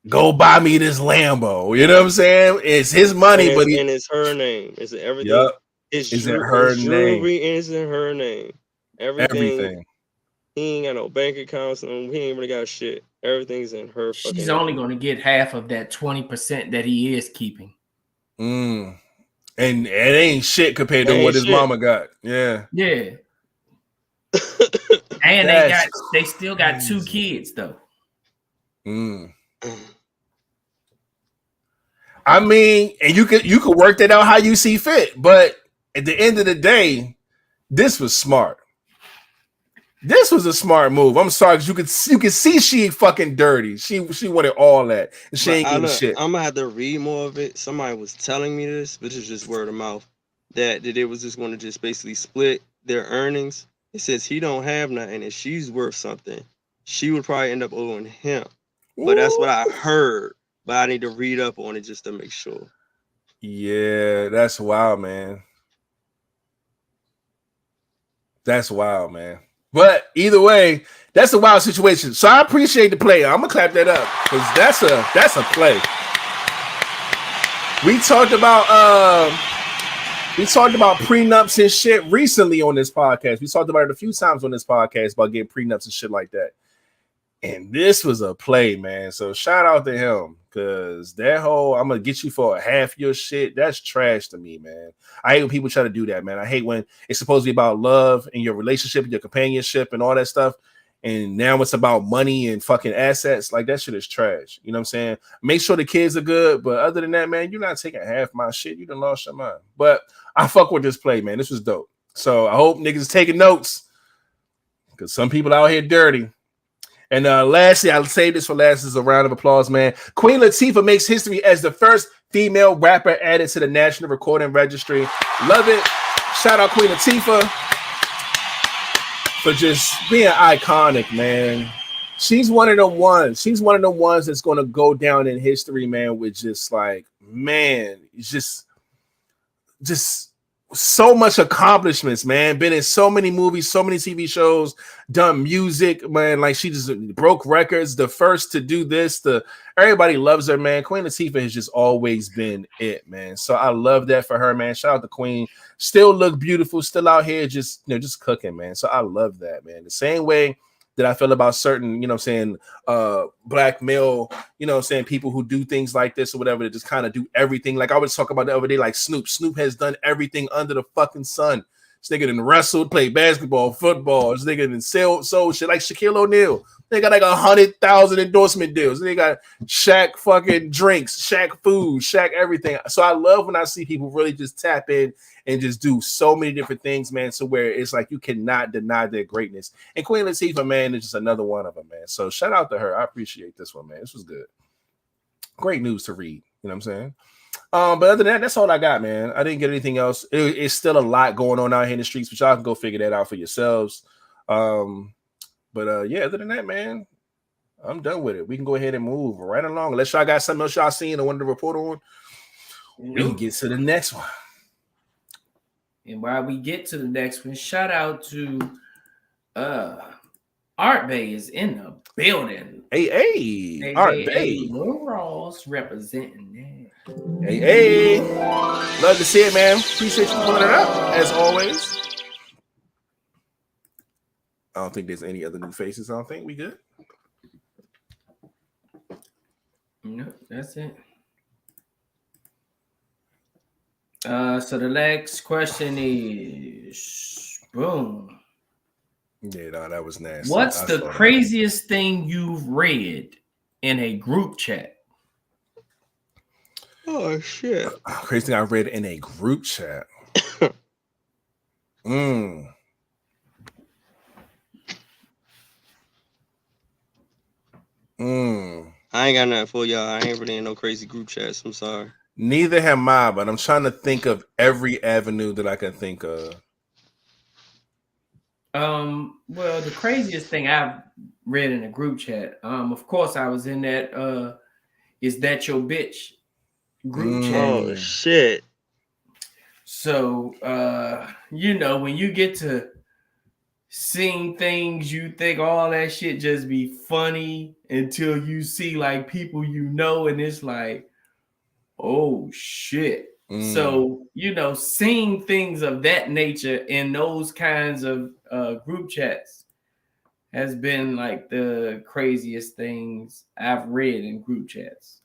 Go buy me this Lambo. You know what I'm saying? It's his money, and it's her name. It's everything. Yep. It's in her name. And it's in her name. Everything. He ain't got no bank accounts. He ain't really got shit. Everything's in her. She's only going to get half of that 20% that he is keeping. And it ain't shit compared to what his mama got. Yeah. Yeah. And they still got 2 kids though. I mean, and you could work that out how you see fit, but at the end of the day, this was smart. This was a smart move. I'm sorry, because you could see she fucking dirty. She wanted all that, and she ain't getting shit. I'm gonna have to read more of it. Somebody was telling me this, but it's just word of mouth that it was just going to just basically split their earnings. It says he don't have nothing, and she's worth something. She would probably end up owing him. But that's what I heard. But I need to read up on it just to make sure. Yeah, that's wild, man. That's wild, man. But either way, that's a wild situation. So I appreciate the play. I'm gonna clap that up because that's a play. We talked about prenups and shit recently on this podcast. We talked about it a few times on this podcast about getting prenups and shit like that. And this was a play, man. So shout out to him because that whole I'm gonna get you for half your shit. That's trash to me, man. I hate when people try to do that, man. I hate when it's supposed to be about love and your relationship and your companionship and all that stuff. And now it's about money and fucking assets. Like that shit is trash. You know what I'm saying? Make sure the kids are good. But other than that, man, you're not taking half my shit. You done lost your mind. But I fuck with this play, man. This was dope. So I hope niggas taking notes because some people out here dirty. And lastly, I'll save this for last as a round of applause, man. Queen Latifah makes history as the first female rapper added to the National Recording Registry. Love it. Shout out Queen Latifah for just being iconic, man. she's one of the ones. She's one of the ones that's going to go down in history, man. With just like, man, just so much accomplishments, man. Been in so many movies, so many TV shows, done music, man. Like she just broke records. The first to do this. Everybody loves her, man. Queen Latifah has just always been it, man. So I love that for her, man. Shout out to Queen. Still look beautiful. Still out here, just just cooking, man. So I love that, man. The same way that I feel about certain, black male, people who do things like this or whatever, that just kind of do everything. Like I was talking about the other day, like Snoop. Snoop has done everything under the fucking sun. This nigga done wrestled, played basketball, football. This nigga done sold shit like Shaquille O'Neal. They got like 100,000 endorsement deals. They got Shaq fucking drinks, Shaq food, Shaq everything. So I love when I see people really just tap in and just do so many different things, man, to where it's like you cannot deny their greatness. And Queen Latifah, man, is just another one of them, man. So shout out to her. I appreciate this one, man. This was good. Great news to read. You know what I'm saying? But other than that, that's all I got, man. I didn't get anything else. It's still a lot going on out here in the streets, but y'all can go figure that out for yourselves. But yeah, other than that, man, I'm done with it. We can go ahead and move right along. Unless y'all got something else y'all seen or wanted to report on, we can get to the next one. And while we get to the next one, shout out to Art Bay is in the building. Hey, Art Bay. Ross representing that. Hey. Love to see it, man. Appreciate you pulling it up, as always. I don't think there's any other new faces. I don't think we good. No, that's it. So the next question is boom. Yeah, no, that was nasty. What's the craziest thing you've read in a group chat? Oh shit. Crazy thing I read in a group chat. I ain't got nothing for y'all. I ain't really in no crazy group chats. I'm sorry. Neither am I, but I'm trying to think of every avenue that I can think of. Well, the craziest thing I've read in a group chat, of course, I was in that Is That Your Bitch group chat. Oh shit. So when you get to seeing things, you think all that shit just be funny until you see like people and it's like, oh shit. So seeing things of that nature in those kinds of group chats has been like the craziest things I've read in group chats.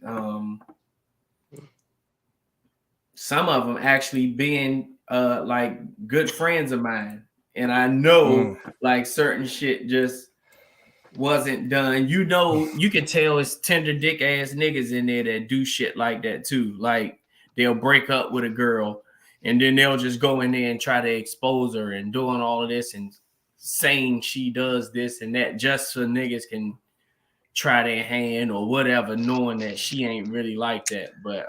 Some of them actually being like good friends of mine, and I know like certain shit just wasn't done. You can tell it's tender dick ass niggas in there that do shit like that too. Like they'll break up with a girl and then they'll just go in there and try to expose her and doing all of this and saying she does this and that just so niggas can try their hand or whatever, knowing that she ain't really like that. But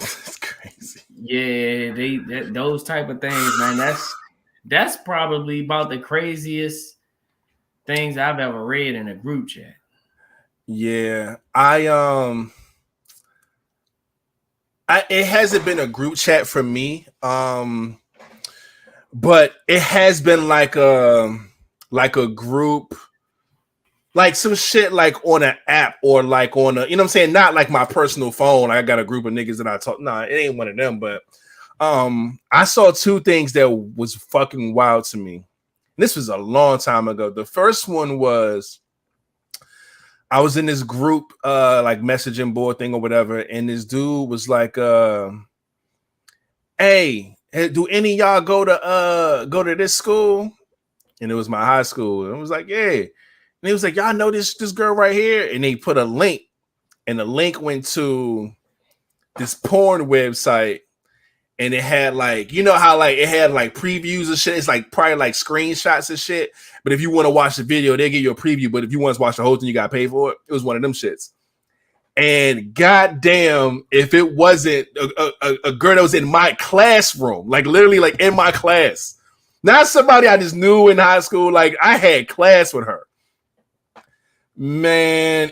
that's crazy. Yeah, those type of things, man. That's probably about the craziest things I've ever read in a group chat. Yeah, it hasn't been a group chat for me, but it has been like a group, like some shit like on an app or like on a, what I'm saying, not like my personal phone. I got a group of niggas that I talk. Nah, it ain't one of them. But I saw two things that was fucking wild to me. This was a long time ago. The first one was I was in this group, like messaging board thing or whatever, and this dude was like, "Hey, do any of y'all go to this school?" And it was my high school. And I was like, "Yeah." And he was like, "Y'all know this girl right here?" And they put a link, and the link went to this porn website, and it had like, how like it had like previews and shit. It's like probably like screenshots and shit. But if you want to watch the video, they give you a preview. But if you want to watch the whole thing, you gotta pay for it. It was one of them shits. And goddamn, if it wasn't a girl that was in my classroom, like literally like in my class, not somebody I just knew in high school. Like I had class with her. Man,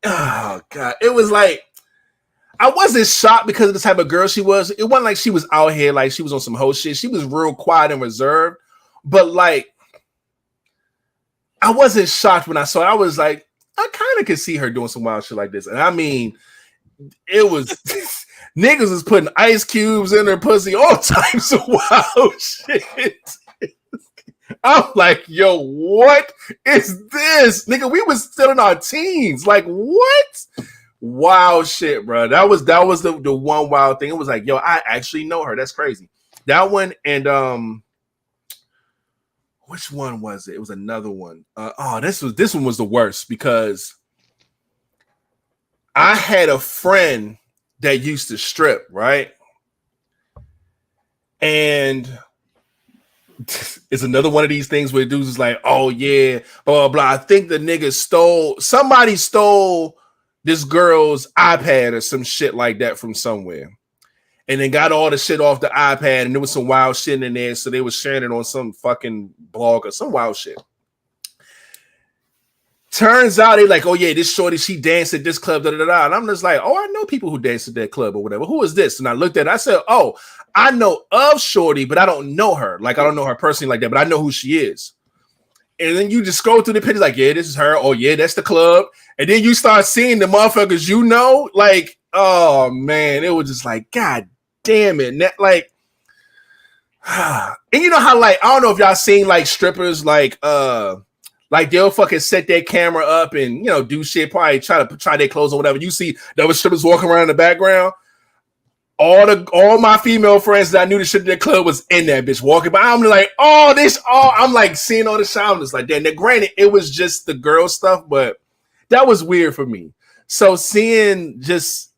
oh God. It was like, I wasn't shocked because of the type of girl she was. It wasn't like she was out here like she was on some whole shit. She was real quiet and reserved. But like, I wasn't shocked when I saw it. I was like, I kind of could see her doing some wild shit like this. And I mean, it was niggas was putting ice cubes in their pussy, all types of wild shit. I'm like, yo, what is this? Nigga, we was still in our teens. Like, what? Wild shit, bro. That was the one wild thing. It was like, yo, I actually know her. That's crazy. That one and which one was it? It was another one. This one was the worst because I had a friend that used to strip, right? And it's another one of these things where dudes is like, oh yeah, blah, blah, blah. I think the nigga somebody stole this girl's iPad or some shit like that from somewhere. And then got all the shit off the iPad and there was some wild shit in there. So they was sharing it on some fucking blog or some wild shit. Turns out they like, oh yeah, this shorty, she danced at this club, da, da, da. And I'm just like, oh, I know people who dance at that club or whatever. Who is this? And I looked at it, I said, oh, I know of shorty, but I don't know her. Like, I don't know her personally like that, but I know who she is. And then you just scroll through the pictures like, yeah, this is her. Oh yeah, that's the club. And then you start seeing the motherfuckers you know. Like, oh man, it was just like, God damn it. Like, and you know how, like, I don't know if y'all seen like strippers like they'll fucking set their camera up and, you know, do shit, probably try their clothes or whatever. You see the other strippers walking around in the background. All my female friends that I knew the shit in the club was in that bitch walking by. I'm like, I'm like seeing all the sounders like that. Now, granted, it was just the girl stuff, but that was weird for me. So seeing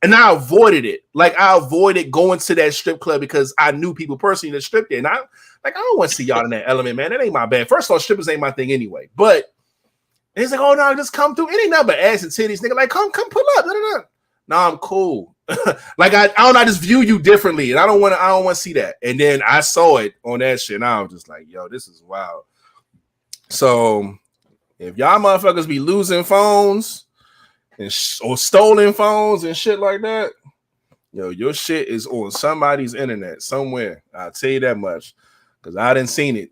and I avoided it. Like, I avoided going to that strip club because I knew people personally that stripped there. And I don't want to see y'all in that element, man. That ain't my bad. First of all, strippers ain't my thing anyway. But he's like, oh no, just come through. It ain't nothing but ass and titties, nigga. Like, come pull up. No, I'm cool. Like, I don't know, I just view you differently, and I don't want to see that. And then I saw it on that shit, and I was just like, yo, this is wild. So if y'all motherfuckers be losing phones or stolen phones and shit like that, yo, your shit is on somebody's internet somewhere. I'll tell you that much. Because I didn't seen it.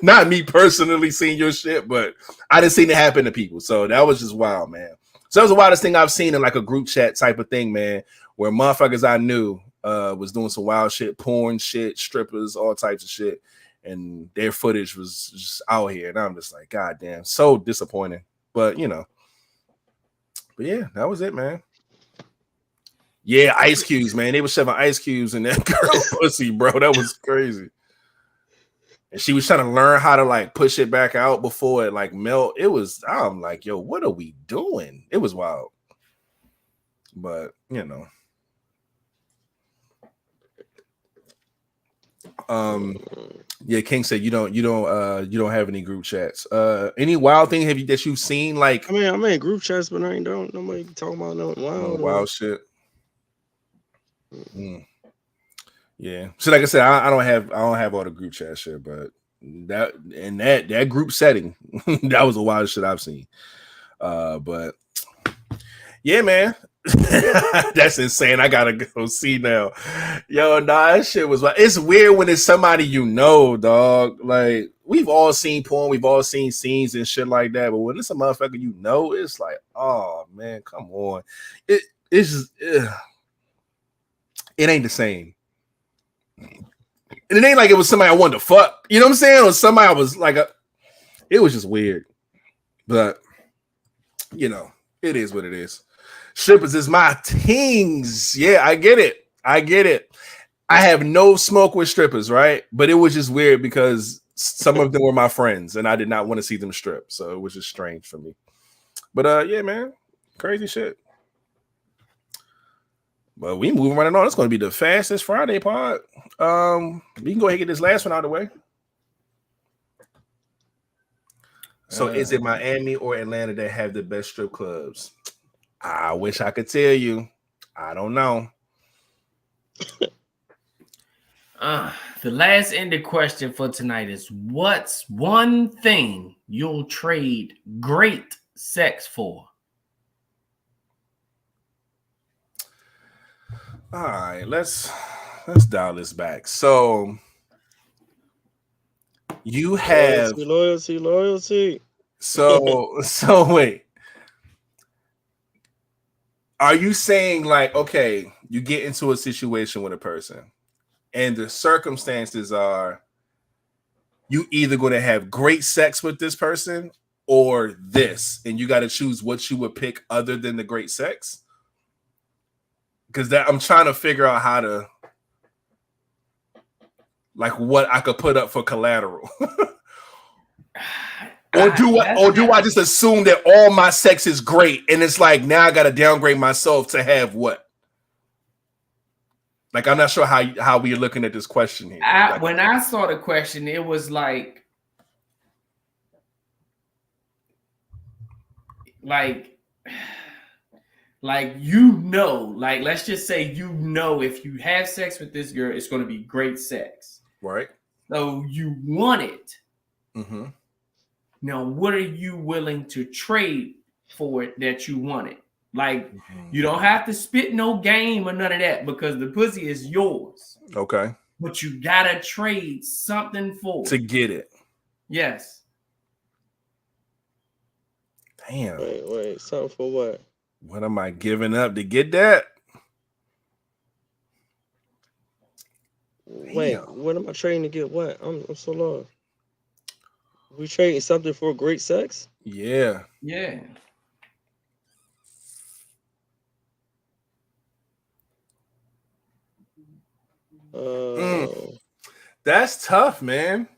Not me personally seeing your shit, but I didn't seen it happen to people. So that was just wild, man. So that was the wildest thing I've seen in like a group chat type of thing, man, where motherfuckers I knew was doing some wild shit, porn shit, strippers, all types of shit. And their footage was just out here. And I'm just like, God damn, so disappointing. But, you know. But yeah, that was it, man. Yeah, ice cubes, man. They were shoving ice cubes in that girl pussy, bro. That was crazy. And she was trying to learn how to like push it back out before it like melt. I'm like, yo, what are we doing? It was wild. But, you know. Yeah, King said you don't have any group chats. Any wild thing that you've seen? Like, I mean, I'm in group chats, but I ain't nobody talking about no wild shit. Yeah. So like I said, I don't have all the group chat shit, but that group setting, that was the wildest shit I've seen. But yeah, man. That's insane. I gotta go see now. Yo, nah, that shit was like, it's weird when it's somebody you know, dog. Like, we've all seen porn, we've all seen scenes and shit like that, but when it's a motherfucker you know, it's like, oh man, come on. It's just it ain't the same. And it ain't like it was somebody I wanted to fuck. You know what I'm saying? Or somebody I was like it was just weird. But you know, it is what it is. Strippers is my things. Yeah, I get it. I have no smoke with strippers, right? But it was just weird because some of them were my friends and I did not want to see them strip. So it was just strange for me. But yeah, man, crazy shit. But we moving right on. It's going to be the fastest Friday pod. We can go ahead and get this last one out of the way. So is it Miami or Atlanta that have the best strip clubs? I wish I could tell you. I don't know. The last ended question for tonight is, what's one thing you'll trade great sex for? All right, let's dial this back. So you have loyalty. So wait. Are you saying like, okay, you get into a situation with a person and the circumstances are you either going to have great sex with this person or this, and you got to choose what you would pick other than the great sex? Because that I'm trying to figure out how to like what I could put up for collateral. Or do I just assume that all my sex is great and it's like now I gotta downgrade myself to have what? Like I'm not sure how we're looking at this question here. When I saw the question, it was like let's just say if you have sex with this girl, it's gonna be great sex. Right. So you want it. Mm-hmm. Now, what are you willing to trade for it that you want it? Like, you don't have to spit no game or none of that because the pussy is yours. Okay. But you gotta trade something for it. To get it. Yes. Damn. Wait. Something for what? What am I giving up to get that? Wait, what am I trading to get what? I'm so lost. We trading something for great sex? Yeah. Yeah. That's tough, man.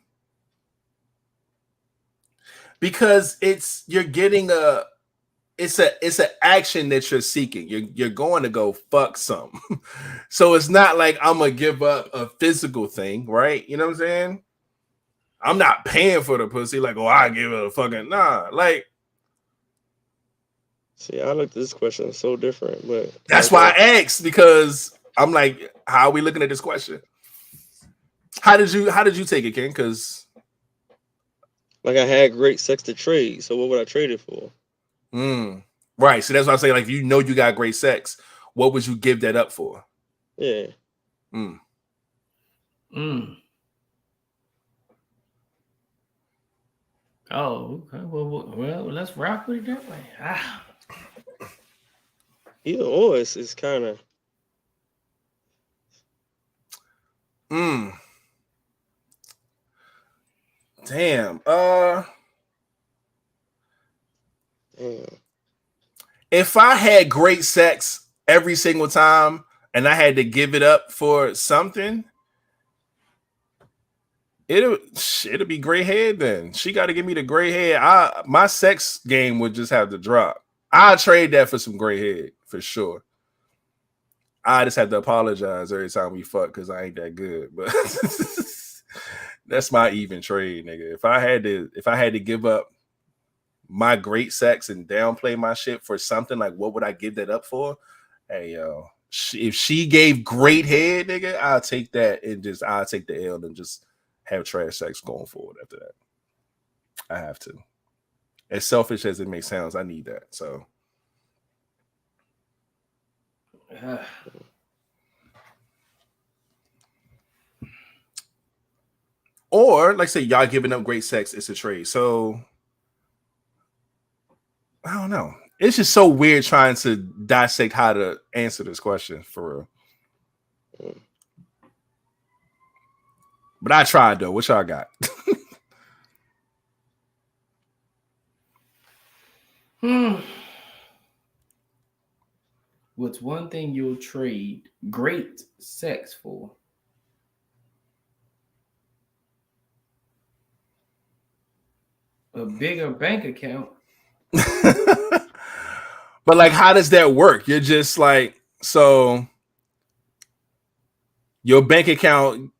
Because you're getting it's an action that you're seeking. You're going to go fuck something. So it's not like I'm gonna give up a physical thing, right? You know what I'm saying? I'm not paying for the pussy, like, I give it a fucking like. See, I looked at this question so different, but that's why I asked, because I'm like, how are we looking at this question? How did you take it, Ken? Because like I had great sex to trade, so what would I trade it for? Right. So that's what I'm saying. Like, if you know you got great sex, what would you give that up for? Yeah. Oh, okay. Well, let's rock with it that way. Either or is kind of. Damn. Damn. If I had great sex every single time and I had to give it up for something, it'll be gray head then. She got to give me the gray head. My sex game would just have to drop. I'll trade that for some gray head for sure. I just have to apologize every time we fuck because I ain't that good. But that's my even trade, nigga. If I had to give up my great sex and downplay my shit for something, like what would I give that up for? Hey, yo, if she gave great head, nigga, I'll take that and I'll take the L and just have trash sex going forward after that. I have to. As selfish as it may sound, I need that. So. Or, like say, y'all giving up great sex, it's a trade. So, I don't know. It's just so weird trying to dissect how to answer this question for real. But I tried, though. What y'all got? What's one thing you'll trade great sex for? A bigger bank account. But like, how does that work? You're just like, so your bank account,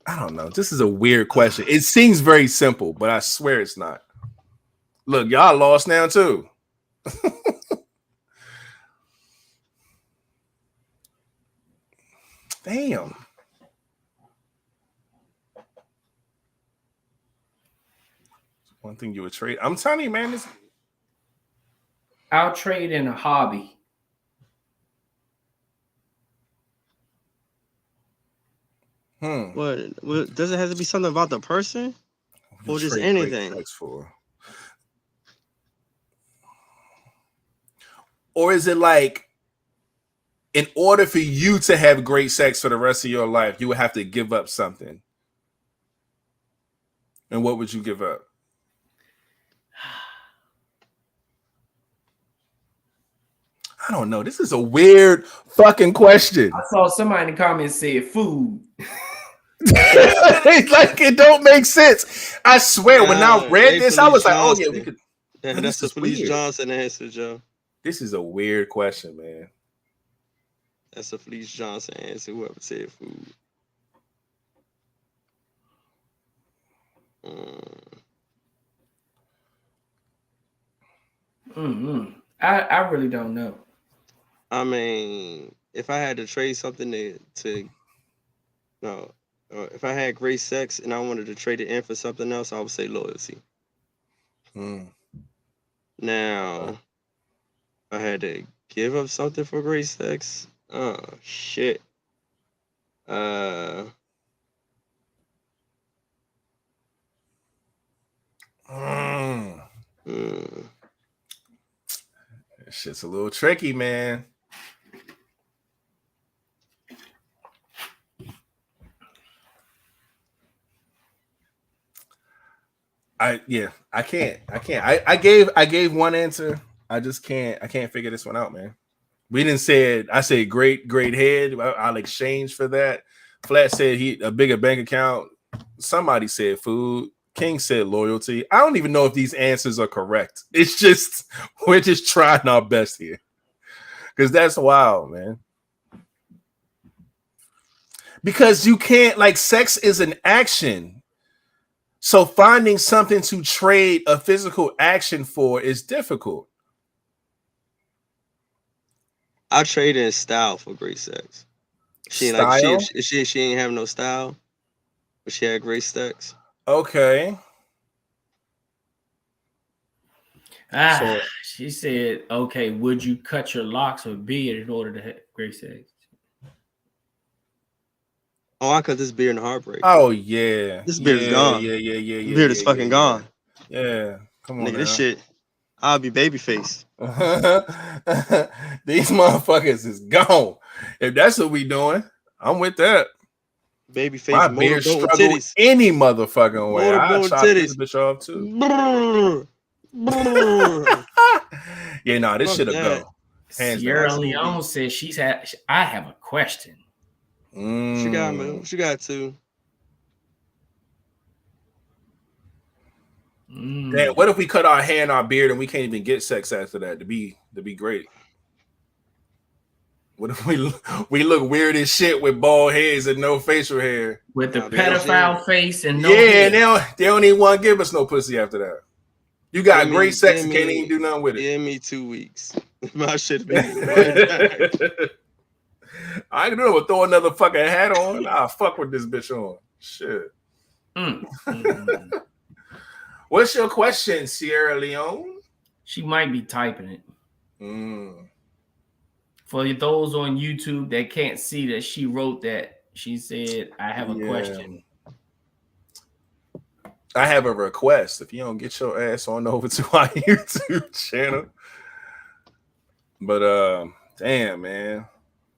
I don't know. This is a weird question. It seems very simple, but I swear it's not. Look, y'all lost now too. Damn. One thing you would trade. I'm telling you, man. I'll trade in a hobby. What does it have to be something about the person, or just anything? Sex for? Or is it like, in order for you to have great sex for the rest of your life, you would have to give up something? And what would you give up? I don't know. This is a weird fucking question. I saw somebody in the comments say food. It's like it don't make sense. I swear, when I read this, I was like, "Oh yeah, we could." Yeah, that's the Felice Johnson answer, Joe. This is a weird question, man. That's the Felice Johnson answer. Whoever said food. I really don't know. I mean, if I had to trade something if I had great sex and I wanted to trade it in for something else, I would say loyalty. Now, I had to give up something for great sex. Oh shit. This shit's a little tricky, man. I can't. I gave one answer. I can't figure this one out, man. We didn't say it. I say great head. I'll exchange for that. Flat said a bigger bank account. Somebody said food. King said loyalty. I don't even know if these answers are correct. It's just we're just trying our best here. Because that's wild, man. Because you can't, like, sex is an action. So finding something to trade a physical action for is difficult. I trade in style for great sex. She ain't have no style, but she had great sex. Okay. She said, okay, would you cut your locks or beard in order to have great sex? Oh, I cut this beard in heartbreak. Oh, yeah. This beard is gone. Yeah. This beard is fucking gone. Yeah. Come on, nigga, this shit, I'll be babyface. These motherfuckers is gone. If that's what we doing, I'm with that. Babyface, my beard struggle any motherfucking way. I'll chop this bitch off too. Yeah, no, this should have go. Sierra Leone says I have a question. She got me. She got two. Damn, what if we cut our hair and our beard and we can't even get sex after that to be great? What if we look weird as shit with bald heads and no facial hair? With the pedophile face and no head. They don't even want to give us no pussy after that. You got great sex and can't even do nothing with it. Give me 2 weeks. My shit be I ain't gonna throw another fucking hat on. I'll fuck with this bitch on. Shit. What's your question, Sierra Leone? She might be typing it. For those on YouTube that can't see that she wrote that, she said, I have a question. I have a request. If you don't get your ass on over to our YouTube channel. But damn, man.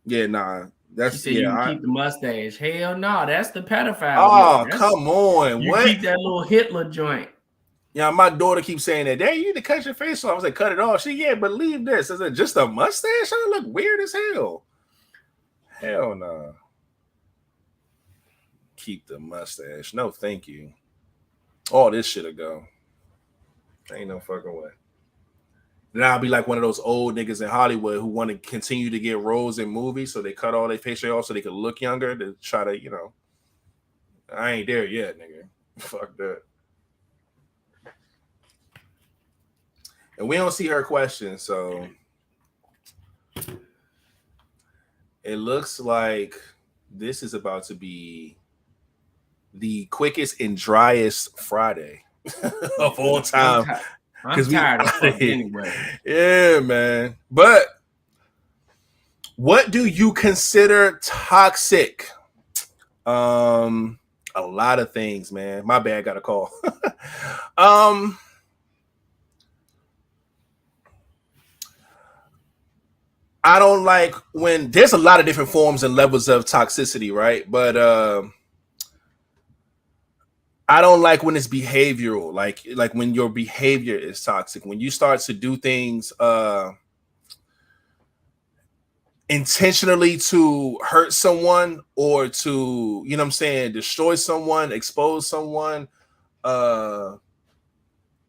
Yeah, nah. That's she said you can keep the mustache. Hell no, that's the pedophile. Oh, come on. You keep that little Hitler joint. Yeah, my daughter keeps saying that. Dad, you need to cut your face off. I was like, cut it off. She, but leave this. I said, just a mustache? I look weird as hell. Hell no. Nah. Keep the mustache. No, thank you. All this shit'll go. Ain't no fucking way. Then I'll be like one of those old niggas in Hollywood who want to continue to get roles in movies, so they cut all their facial off so they can look younger to try to, I ain't there yet, nigga. Fuck that. And we don't see her question, so it looks like this is about to be the quickest and driest Friday of all time. I'm tired of fuck anyway. Yeah, man. But what do you consider toxic? A lot of things, man. My bad, got a call. I don't like when there's a lot of different forms and levels of toxicity, right? But I don't like when it's behavioral, like when your behavior is toxic, when you start to do things intentionally to hurt someone or to, you know what I'm saying, destroy someone, expose someone,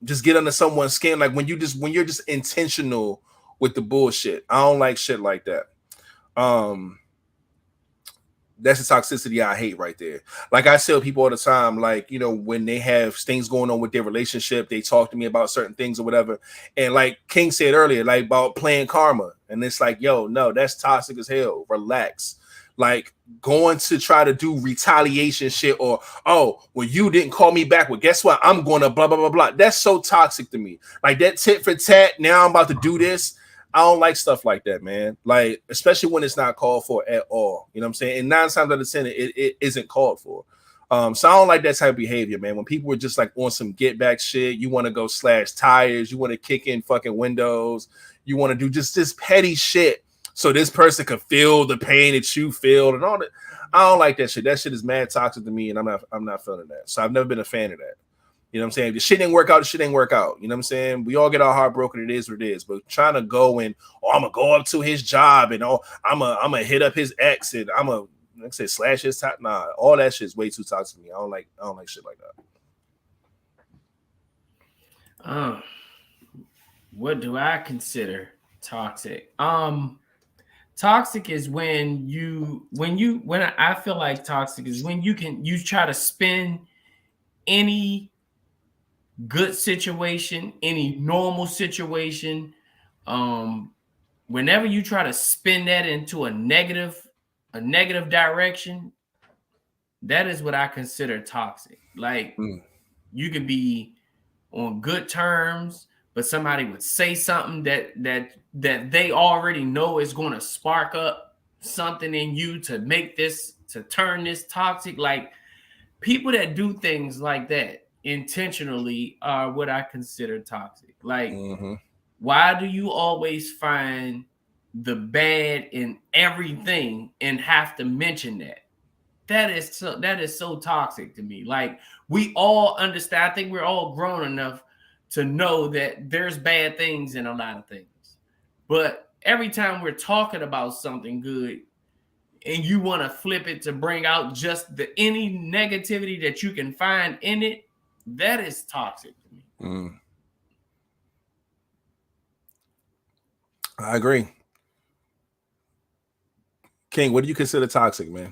just get under someone's skin. Like when you're just intentional with the bullshit. I don't like shit like that. That's the toxicity I hate right there. Like I tell people all the time, like, you know, when they have things going on with their relationship, they talk to me about certain things or whatever. And like King said earlier, like about playing karma. And it's like, yo, no, that's toxic as hell. Relax. Like going to try to do retaliation shit or, oh, well, you didn't call me back. Well, guess what? I'm going to blah, blah, blah, blah. That's so toxic to me. Like that tit for tat. Now I'm about to do this. I don't like stuff like that, man. Like, especially when it's not called for at all. You know what I'm saying? And 9 times out of 10, it isn't called for. So I don't like that type of behavior, man. When people are just like on some get back shit, you want to go slash tires, you want to kick in fucking windows, you want to do just this petty shit so this person can feel the pain that you feel and all that. I don't like that shit. That shit is mad toxic to me, and I'm not feeling that. So I've never been a fan of that. You know what I'm saying? If the shit didn't work out, the shit didn't work out. You know what I'm saying? We all get our heart broken. It is what it is. But trying to go and, oh, I'm going to go up to his job and, oh, I'm going to hit up his ex and I'm going to, like I said, slash his top. Nah, all that shit is way too toxic to me. I don't like shit like that. What do I consider toxic? Toxic is when I feel like toxic is when you try to spin any good situation, any normal situation, whenever you try to spin that into a negative direction, that is what I consider toxic. Like you could be on good terms, but somebody would say something that they already know is going to spark up something in you to turn this toxic. Like people that do things like that intentionally are what I consider toxic. Like, why do you always find the bad in everything and have to mention that? That is so toxic to me. Like, we all understand. I think we're all grown enough to know that there's bad things in a lot of things. But every time we're talking about something good and you want to flip it to bring out just any negativity that you can find in it, that is toxic to me. I agree. King, what do you consider toxic, man?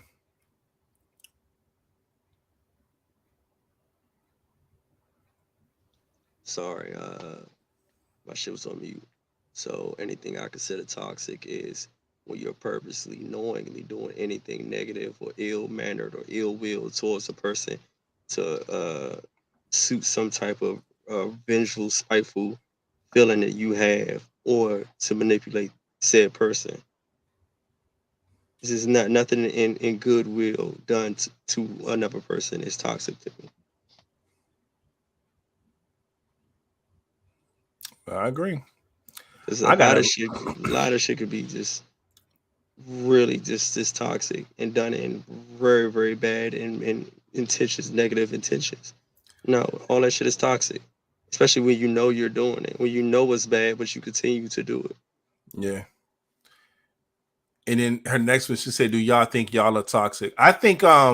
Sorry, my shit was on mute. So anything I consider toxic is when you're purposely, knowingly doing anything negative or ill-mannered or ill-will towards a person to suit some type of vengeful, spiteful feeling that you have, or to manipulate said person. This is nothing in goodwill done to another person is toxic to me. I agree. There's a lot of shit could be just really just toxic and done in very, very bad and intentions, negative intentions. No, all that shit is toxic, especially when you know you're doing it, when you know it's bad, but you continue to do it. Yeah. And then her next one, she said, "Do y'all think y'all are toxic?" I think I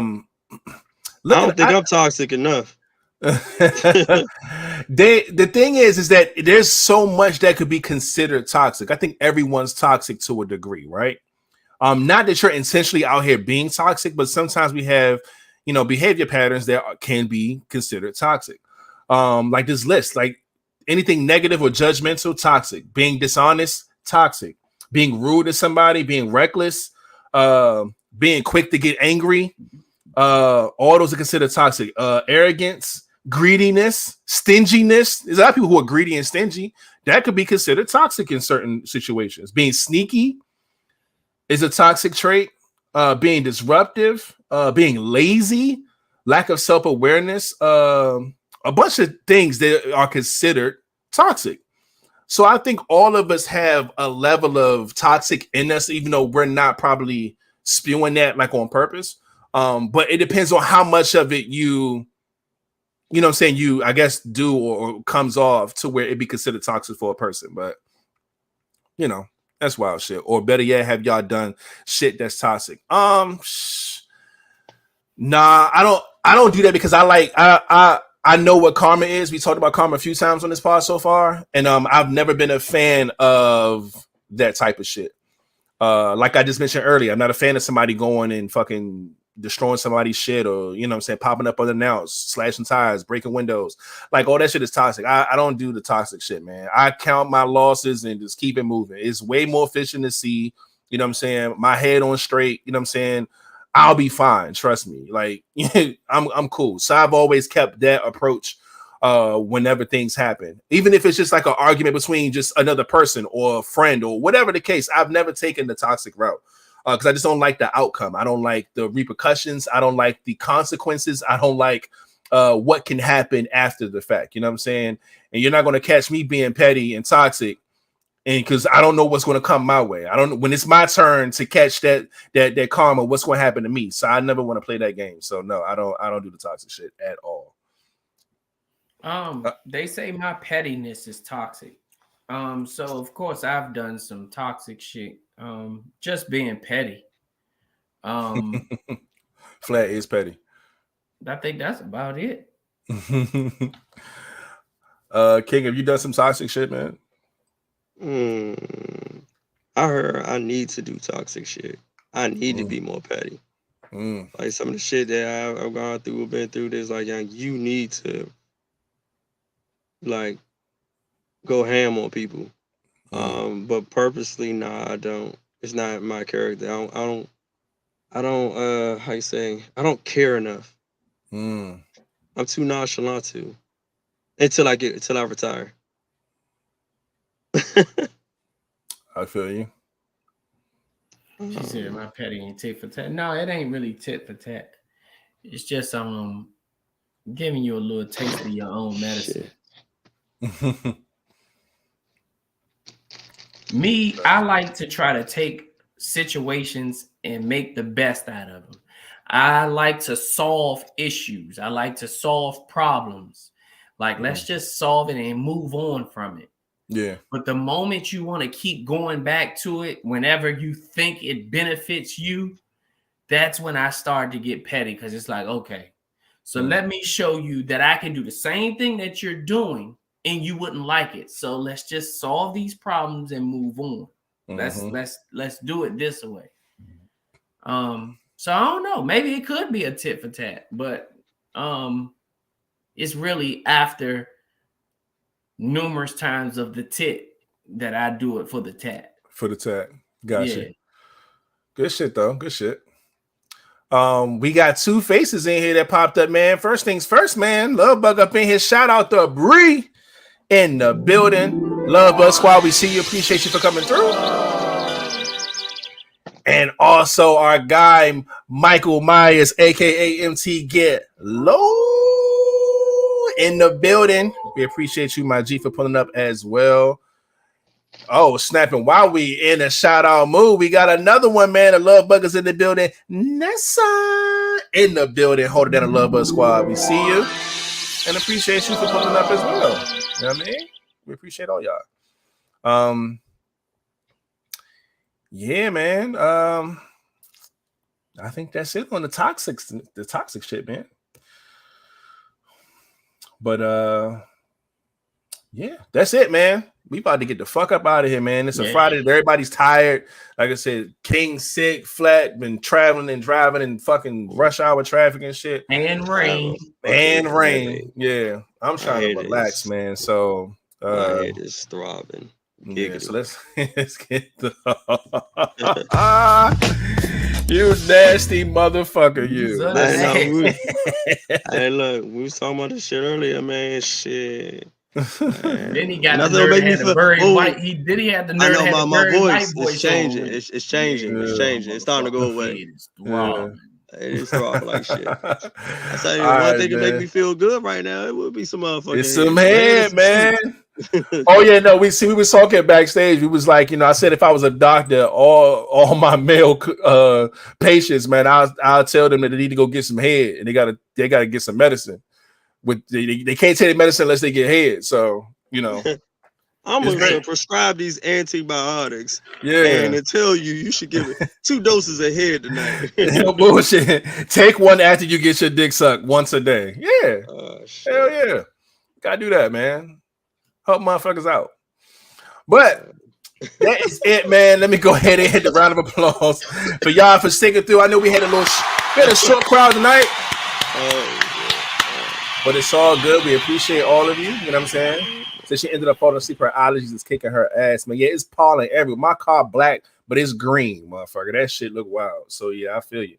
don't think I'm toxic enough. The thing is that there's so much that could be considered toxic. I think everyone's toxic to a degree, right? Not that you're intentionally out here being toxic, but sometimes we have, you know, behavior patterns that can be considered toxic. Like this list, like anything negative or judgmental, toxic. Being dishonest, toxic. Being rude to somebody, being reckless, being quick to get angry, all those are considered toxic. Arrogance, greediness, stinginess. There's a lot of people who are greedy and stingy. That could be considered toxic in certain situations. Being sneaky is a toxic trait. Being disruptive, being lazy, lack of self-awareness, a bunch of things that are considered toxic. So I think all of us have a level of toxic in us, even though we're not probably spewing that like on purpose. But it depends on how much of it you know what I'm saying, you, I guess, do or comes off to where it be considered toxic for a person. But, you know, that's wild shit. Or better yet, have y'all done shit that's toxic? Nah, I don't do that because I know what karma is. We talked about karma a few times on this pod so far. And I've never been a fan of that type of shit. Like I just mentioned earlier, I'm not a fan of somebody going and fucking destroying somebody's shit, or you know what I'm saying, popping up unannounced, slashing tires, breaking windows. Like all that shit is toxic. I don't do the toxic shit, man. I count my losses and just keep it moving. It's way more efficient to see, you know what I'm saying, my head on straight, you know what I'm saying. I'll be fine, trust me. Like I'm cool. So I've always kept that approach whenever things happen, even if it's just like an argument between just another person or a friend or whatever the case. I've never taken the toxic route. Because I just don't like the outcome. I don't like the repercussions. I don't like the consequences. I don't like what can happen after the fact. You know what I'm saying? And you're not going to catch me being petty and toxic, and because I don't know what's going to come my way. I don't know when it's my turn to catch that karma. What's going to happen to me? So I never want to play that game. So no, I don't do the toxic shit at all. They say my pettiness is toxic. So of course I've done some toxic shit. Just being petty. Flat is petty. I think that's about it. King, have you done some toxic shit, man? I heard I need to do toxic shit. I need to be more petty. Like some of the shit that I've gone through, been through this, like, young, you need to like go ham on people. But purposely, nah, I don't. It's not my character. I don't how you say, I don't care enough. I'm too nonchalant to until I retire. I feel you. She said my petty ain't tit for tat. No, it ain't really tit for tat. It's just giving you a little taste of your own medicine. Me, I like to try to take situations and make the best out of them. I like to solve issues. I like to solve problems. Like, let's just solve it and move on from it. Yeah. But the moment you want to keep going back to it, whenever you think it benefits you, that's when I start to get petty, because it's like, okay, so let me show you that I can do the same thing that you're doing and you wouldn't like it. So let's just solve these problems and move on. Let's do it this way. So I don't know. Maybe it could be a tit for tat, but it's really after numerous times of the tit that I do it for the tat. For the tat. Gotcha. Yeah. Good shit though. Good shit. We got two faces in here that popped up, man. First things first, man. Love Bug up in here. Shout out to Bree in the building. Love Bug Squad. We see you. Appreciate you for coming through. And also our guy Michael Myers, aka MT Get Low, in the building. We appreciate you, my G, for pulling up as well. Oh, snapping. While we in a shout out mood, we got another one, man. The Love Buggers in the building. Nessa in the building. Hold it down, the Love Bug Squad. We see you and appreciate you for pulling up as well. You know what I mean? We appreciate all y'all. Yeah, man. I think that's it on the toxic shit, man. But yeah, that's it, man. We about to get the fuck up out of here, man. It's a Friday. Everybody's tired. Like I said, King's sick, flat, been traveling and driving and fucking rush hour traffic and shit. And rain. Yeah. I'm trying to relax, man. So my head is throbbing. Yeah, so let's get the You nasty motherfucker, you. Hey, look, we was talking about this shit earlier, man. Shit. Man. Then he got the nerve had the Barry White. He had the nerve. I know my voice. It's changing. It's changing. It's changing. It's starting to go away. It's throbbing like shit. I say one thing to make me feel good right now. It would be some motherfucking. It's some head, man. Oh yeah, no. We was talking backstage. We was like, I said if I was a doctor, all my male patients, man, I'll tell them that they need to go get some head, and they gotta get some medicine. They can't take the medicine unless they get head. So I'm gonna prescribe these antibiotics. Yeah, and tell you should give it 2 doses of head tonight. No bullshit. Take one after you get your dick sucked once a day. Yeah, hell yeah, gotta do that, man. Help motherfuckers out. But that is it, man. Let me go ahead and hit the round of applause for y'all for sticking through. I know we had a short crowd tonight. But it's all good. We appreciate all of you. You know what I'm saying? So she ended up falling asleep. Her allergies is kicking her ass, man. Yeah, it's pollen everywhere. My car black, but it's green, motherfucker. That shit look wild. So yeah, I feel you.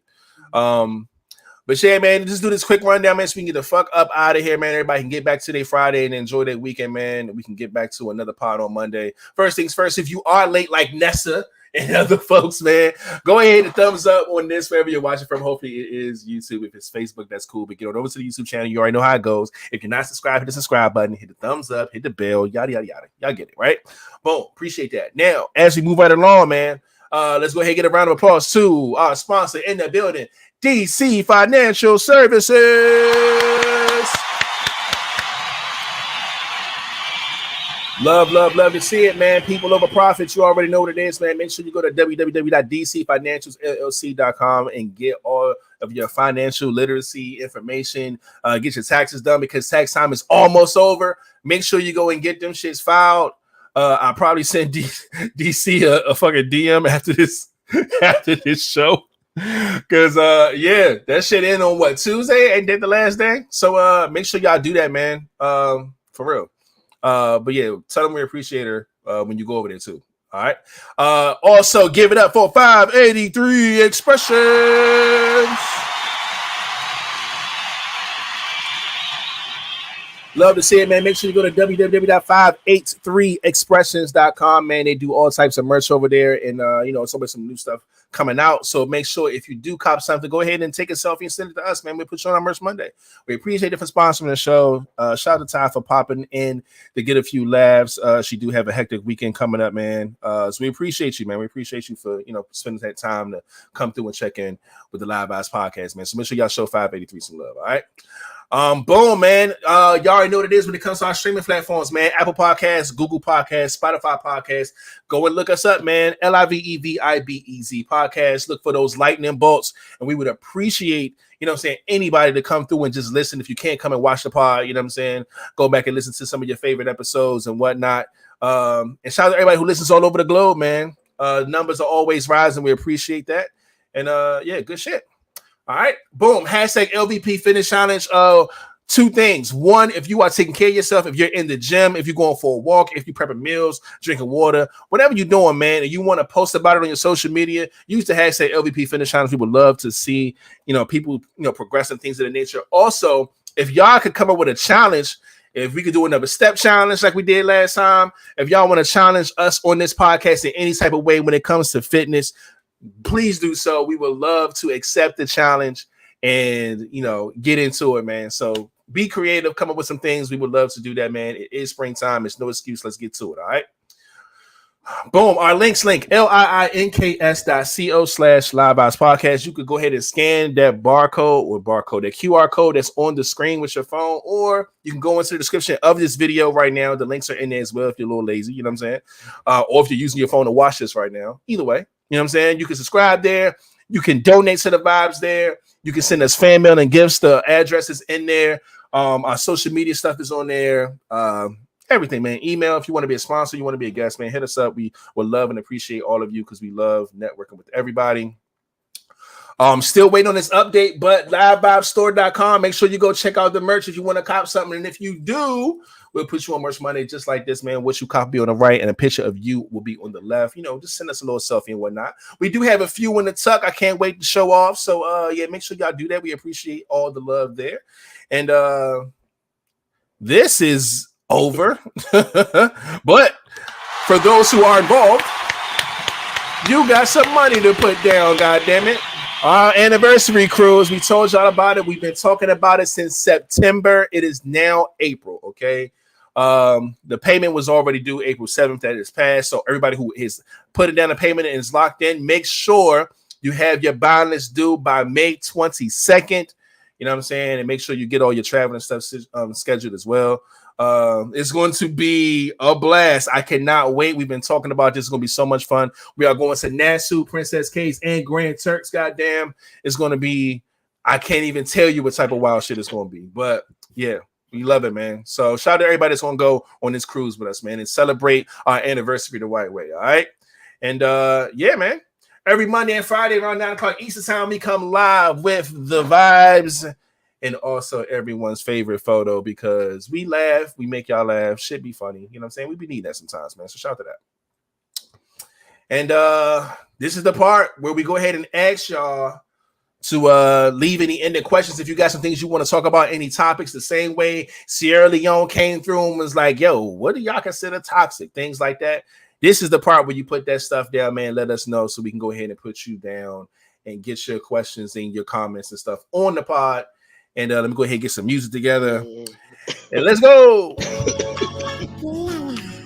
But yeah, man, just do this quick rundown, man, so we can get the fuck up out of here, man. Everybody can get back to their Friday and enjoy their weekend, man. We can get back to another pod on Monday. First things first, if you are late like Nessa and other folks, man, go ahead and thumbs up on this wherever you're watching from. Hopefully it is YouTube. If it's Facebook, that's cool. But get on over to the YouTube channel. You already know how it goes. If you're not subscribed, hit the subscribe button, hit the thumbs up, hit the bell, yada, yada, yada. Y'all get it, right? Boom. Appreciate that. Now, as we move right along, man, let's go ahead and get a round of applause to our sponsor in the building, DC Financial Services. Love to see it, man. People over profits. You already know what it is, man. Make sure you go to www.dcfinancialsllc.com and get all of your financial literacy information. Get your taxes done because tax time is almost over. Make sure you go and get them shits filed. I'll probably send DC a fucking DM after this show. Cause that shit in on what, Tuesday? Ain't that the last day? So make sure y'all do that, man. For real. But yeah, tell them we appreciate her when you go over there too. All right. Also give it up for 583 Expressions. Love to see it, man. Make sure you go to www.583expressions.com, man. They do all types of merch over there, and so much some new stuff coming out. So make sure if you do cop something, go ahead and take a selfie and send it to us, man. We put you on our merch Monday. We appreciate it for sponsoring the show. Shout out to Ty for popping in to get a few laughs. She do have a hectic weekend coming up, man. So we appreciate you, man. We appreciate you for spending that time to come through and check in with the LiveVibez podcast, man. So make sure y'all show 583 some love. All right. Boom, man. Y'all already know what it is when it comes to our streaming platforms, man. Apple Podcasts, Google Podcasts, Spotify Podcasts. Go and look us up, man. LiveVibez Podcast. Look for those lightning bolts, and we would appreciate, anybody to come through and just listen. If you can't come and watch the pod, go back and listen to some of your favorite episodes and whatnot. And shout out to everybody who listens all over the globe, man. Numbers are always rising. We appreciate that. And good shit. All right, boom. Hashtag LVP Fitness Challenge. 2 things. 1, if you are taking care of yourself, if you're in the gym, if you're going for a walk, if you're prepping meals, drinking water, whatever you're doing, man, and you want to post about it on your social media, use the hashtag LVP Fitness Challenge. We would love to see, people, progressing things of the nature. Also, if y'all could come up with a challenge, if we could do another step challenge like we did last time, if y'all want to challenge us on this podcast in any type of way when it comes to fitness, please do so. We would love to accept the challenge and, get into it, man. So be creative, come up with some things. We would love to do that, man. It is springtime. It's no excuse. Let's get to it. All right. Boom. Our link, links.co/LiveVibez Podcast. You could go ahead and scan that that QR code that's on the screen with your phone, or you can go into the description of this video right now. The links are in there as well if you're a little lazy, you know what I'm saying? Or if you're using your phone to watch this right now. Either way, you know what I'm saying? You can subscribe there. You can donate to the vibes there. You can send us fan mail and gifts. The address is in there. Our social media stuff is on there. Everything, man. Email if you want to be a sponsor, you want to be a guest, man. Hit us up. We will love and appreciate all of you because we love networking with everybody. Still waiting on this update, but livevibestore.com. Make sure you go check out the merch if you want to cop something. And if you do We'll put you on Merch Monday just like this, man. What you copy on the right, and a picture of you will be on the left. You know, just send us a little selfie and whatnot. We do have a few in the tuck. I can't wait to show off. So yeah, make sure y'all do that. We appreciate all the love there. And this is over. But for those who are involved, you got some money to put down, god damn it. Our anniversary cruise, we told y'all about it. We've been talking about it since September. It is now April, okay? The payment was already due April 7th, that is passed. So everybody who is putting down a payment and is locked in, make sure you have your bond list due by May 22nd. You know what I'm saying? And make sure you get all your traveling stuff scheduled as well. It's going to be a blast. I cannot wait. We've been talking about this. It's going to be so much fun. We are going to Nassau, Princess Cays, and Grand Turks. Goddamn, it's going to be. I can't even tell you what type of wild shit it's going to be. But yeah, we love it, man. So shout out to everybody that's going to go on this cruise with us, man, and celebrate our anniversary the right way. All right, and yeah, man. Every Monday and Friday around 9 o'clock Eastern Time, we come live with the vibes. And also everyone's favorite photo, because we laugh, we make y'all laugh, shit be funny. You know what I'm saying? We be needing that sometimes, man. So shout out to that. And this is the part where we go ahead and ask y'all to leave any ending questions. If you got some things you want to talk about, any topics, the same way Sierra Leone came through and was like, yo, what do y'all consider toxic? Things like that. This is the part where you put that stuff down, man. Let us know so we can go ahead and put you down and get your questions and your comments and stuff on the pod. And let me go ahead and get some music together. And let's go.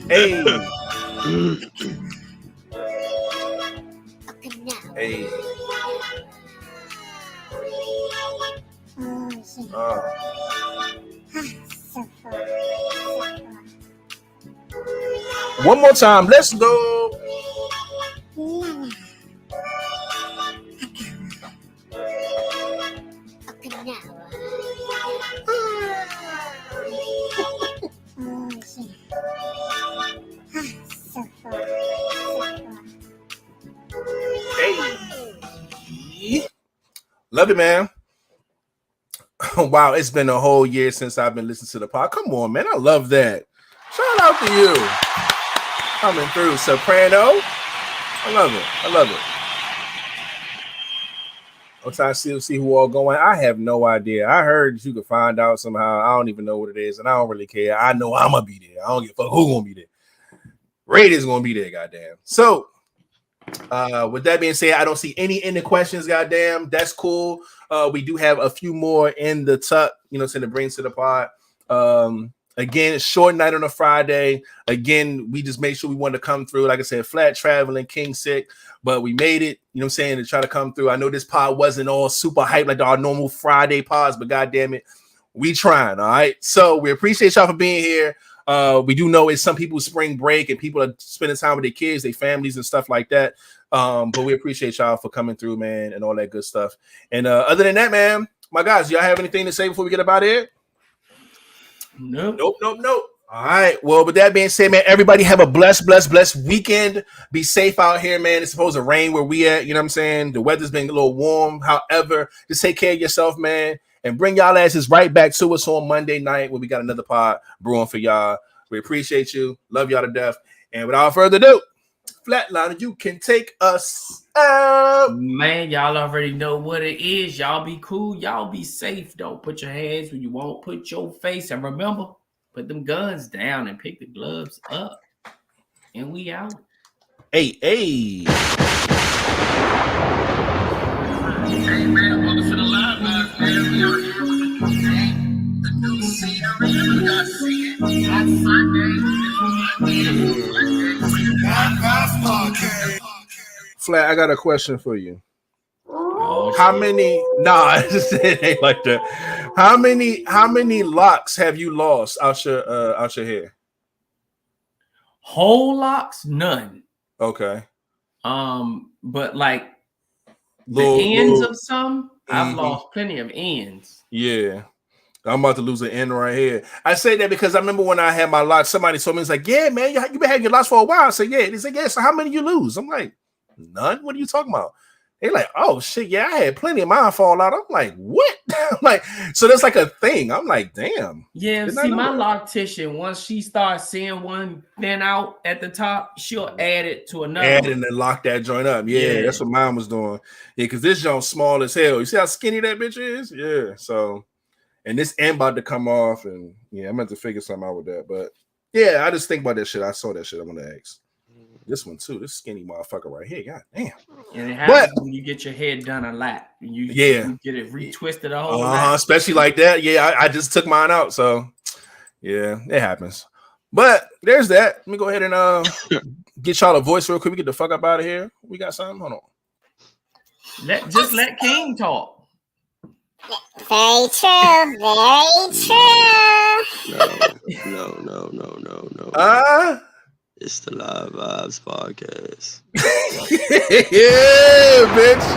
Hey. Hey. One more time. Let's go. Hey. Love it, man. Wow, it's been a whole year since I've been listening to the pod. Come on, man. I love that. Shout out to you. Coming through, Soprano. I love it. I love it. I'm trying to see who all going. I have no idea. I heard you could find out somehow. I don't even know what it is, and I don't really care. I know I'm gonna be there. I don't give a fuck who's gonna be there. Raiders gonna be there, goddamn. So, with that being said, I don't see any ending questions, goddamn. That's cool. We do have a few more in the tuck, you know, to bring to the pod. Again, short night on a Friday. Again, we just made sure we wanted to come through. Like I said, flat traveling, king sick, but we made it, you know what I'm saying, to try to come through. I know this pod wasn't all super hype like our normal Friday pods, but goddamn it, we trying, all right? So we appreciate y'all for being here. We do know it's some people's spring break and people are spending time with their kids, their families and stuff like that. But we appreciate y'all for coming through, man, and all that good stuff. And other than that, man, my guys, y'all have anything to say before we get about it? Nope. All right. Well, with that being said, man, everybody have a blessed weekend. Be safe out here, man. It's supposed to rain where we at. You know what I'm saying? The weather's been a little warm. However, just take care of yourself, man, and bring y'all asses right back to us on Monday night when we got another pod brewing for y'all. We appreciate you. Love y'all to death. And without further ado, Flatliner, you can take us out. Man, y'all already know what it is. Y'all be cool. Y'all be safe. Don't put your hands where you won't put your face. And remember, put them guns down and pick the gloves up. And we out. Hey. Hey, man, welcome to the live vibes, man. We are here with the new game, the new scenery. You guys see it on Sunday. Flat, I got a question for you. Oh, How many? Nah, it ain't like that. How many locks have you lost out your hair? whole locks? None. Okay. But like Little, the ends of some, I've Mhm. lost plenty of ends. Yeah. I'm about to lose an end right here. I say that because I remember when I had my locks, somebody told me, it's like, yeah, man, you been having your locks for a while. I said, yeah. They said, yeah, so how many you lose? I'm like, none? What are you talking about? They like, oh shit, yeah, I had plenty of mine fall out. I'm like, what? I'm like, so that's like a thing. I'm like, damn. Yeah, see, my loctician, once she starts seeing one thin out at the top, she'll add it to another. Add and then lock that joint up. Yeah, that's what mine was doing. Yeah, because this joint's small as hell. You see how skinny that bitch is? Yeah. So, and this end about to come off, and yeah, I'm meant to figure something out with that. But yeah, I just think about that shit. I saw that shit. I'm gonna ask. This one too, this skinny motherfucker right here. God damn. And it happens when you get your head done a lot. You get it retwisted a whole lot. Especially like that. Yeah, I just took mine out. So yeah, it happens. But there's that. Let me go ahead and get y'all a voice real quick. We get the fuck up out of here. We got something. Hold on. Let King talk. Very true. Very true. No. It's the Live Vibes podcast. Yeah, bitch.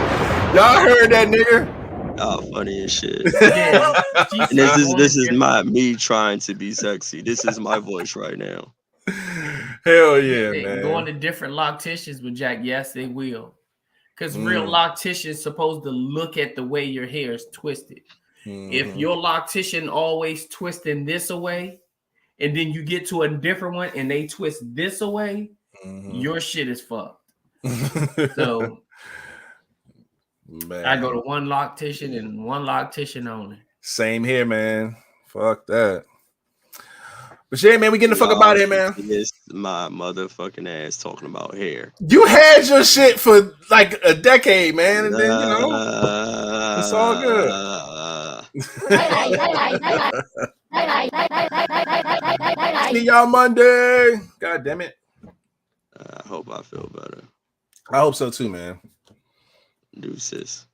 Y'all heard that nigga. Y'all funny as shit. Yeah. And this is me trying to be sexy. This is my voice right now. Hell yeah, man. Going to different locticians with Jack. Yes, they will. Because real locticians supposed to look at the way your hair is twisted. If your loctician always twisting this away, and then you get to a different one and they twist this away, your shit is fucked. So man. I go to one loctician and one loctician only. Same here, man. Fuck that. But yeah, man, we getting the fuck up out of here, man. It's my motherfucking ass talking about hair. You had your shit for like a decade, man, and then you know it's all good. See y'all Monday. God damn it. I hope I feel better. I hope so too, man. Deuces.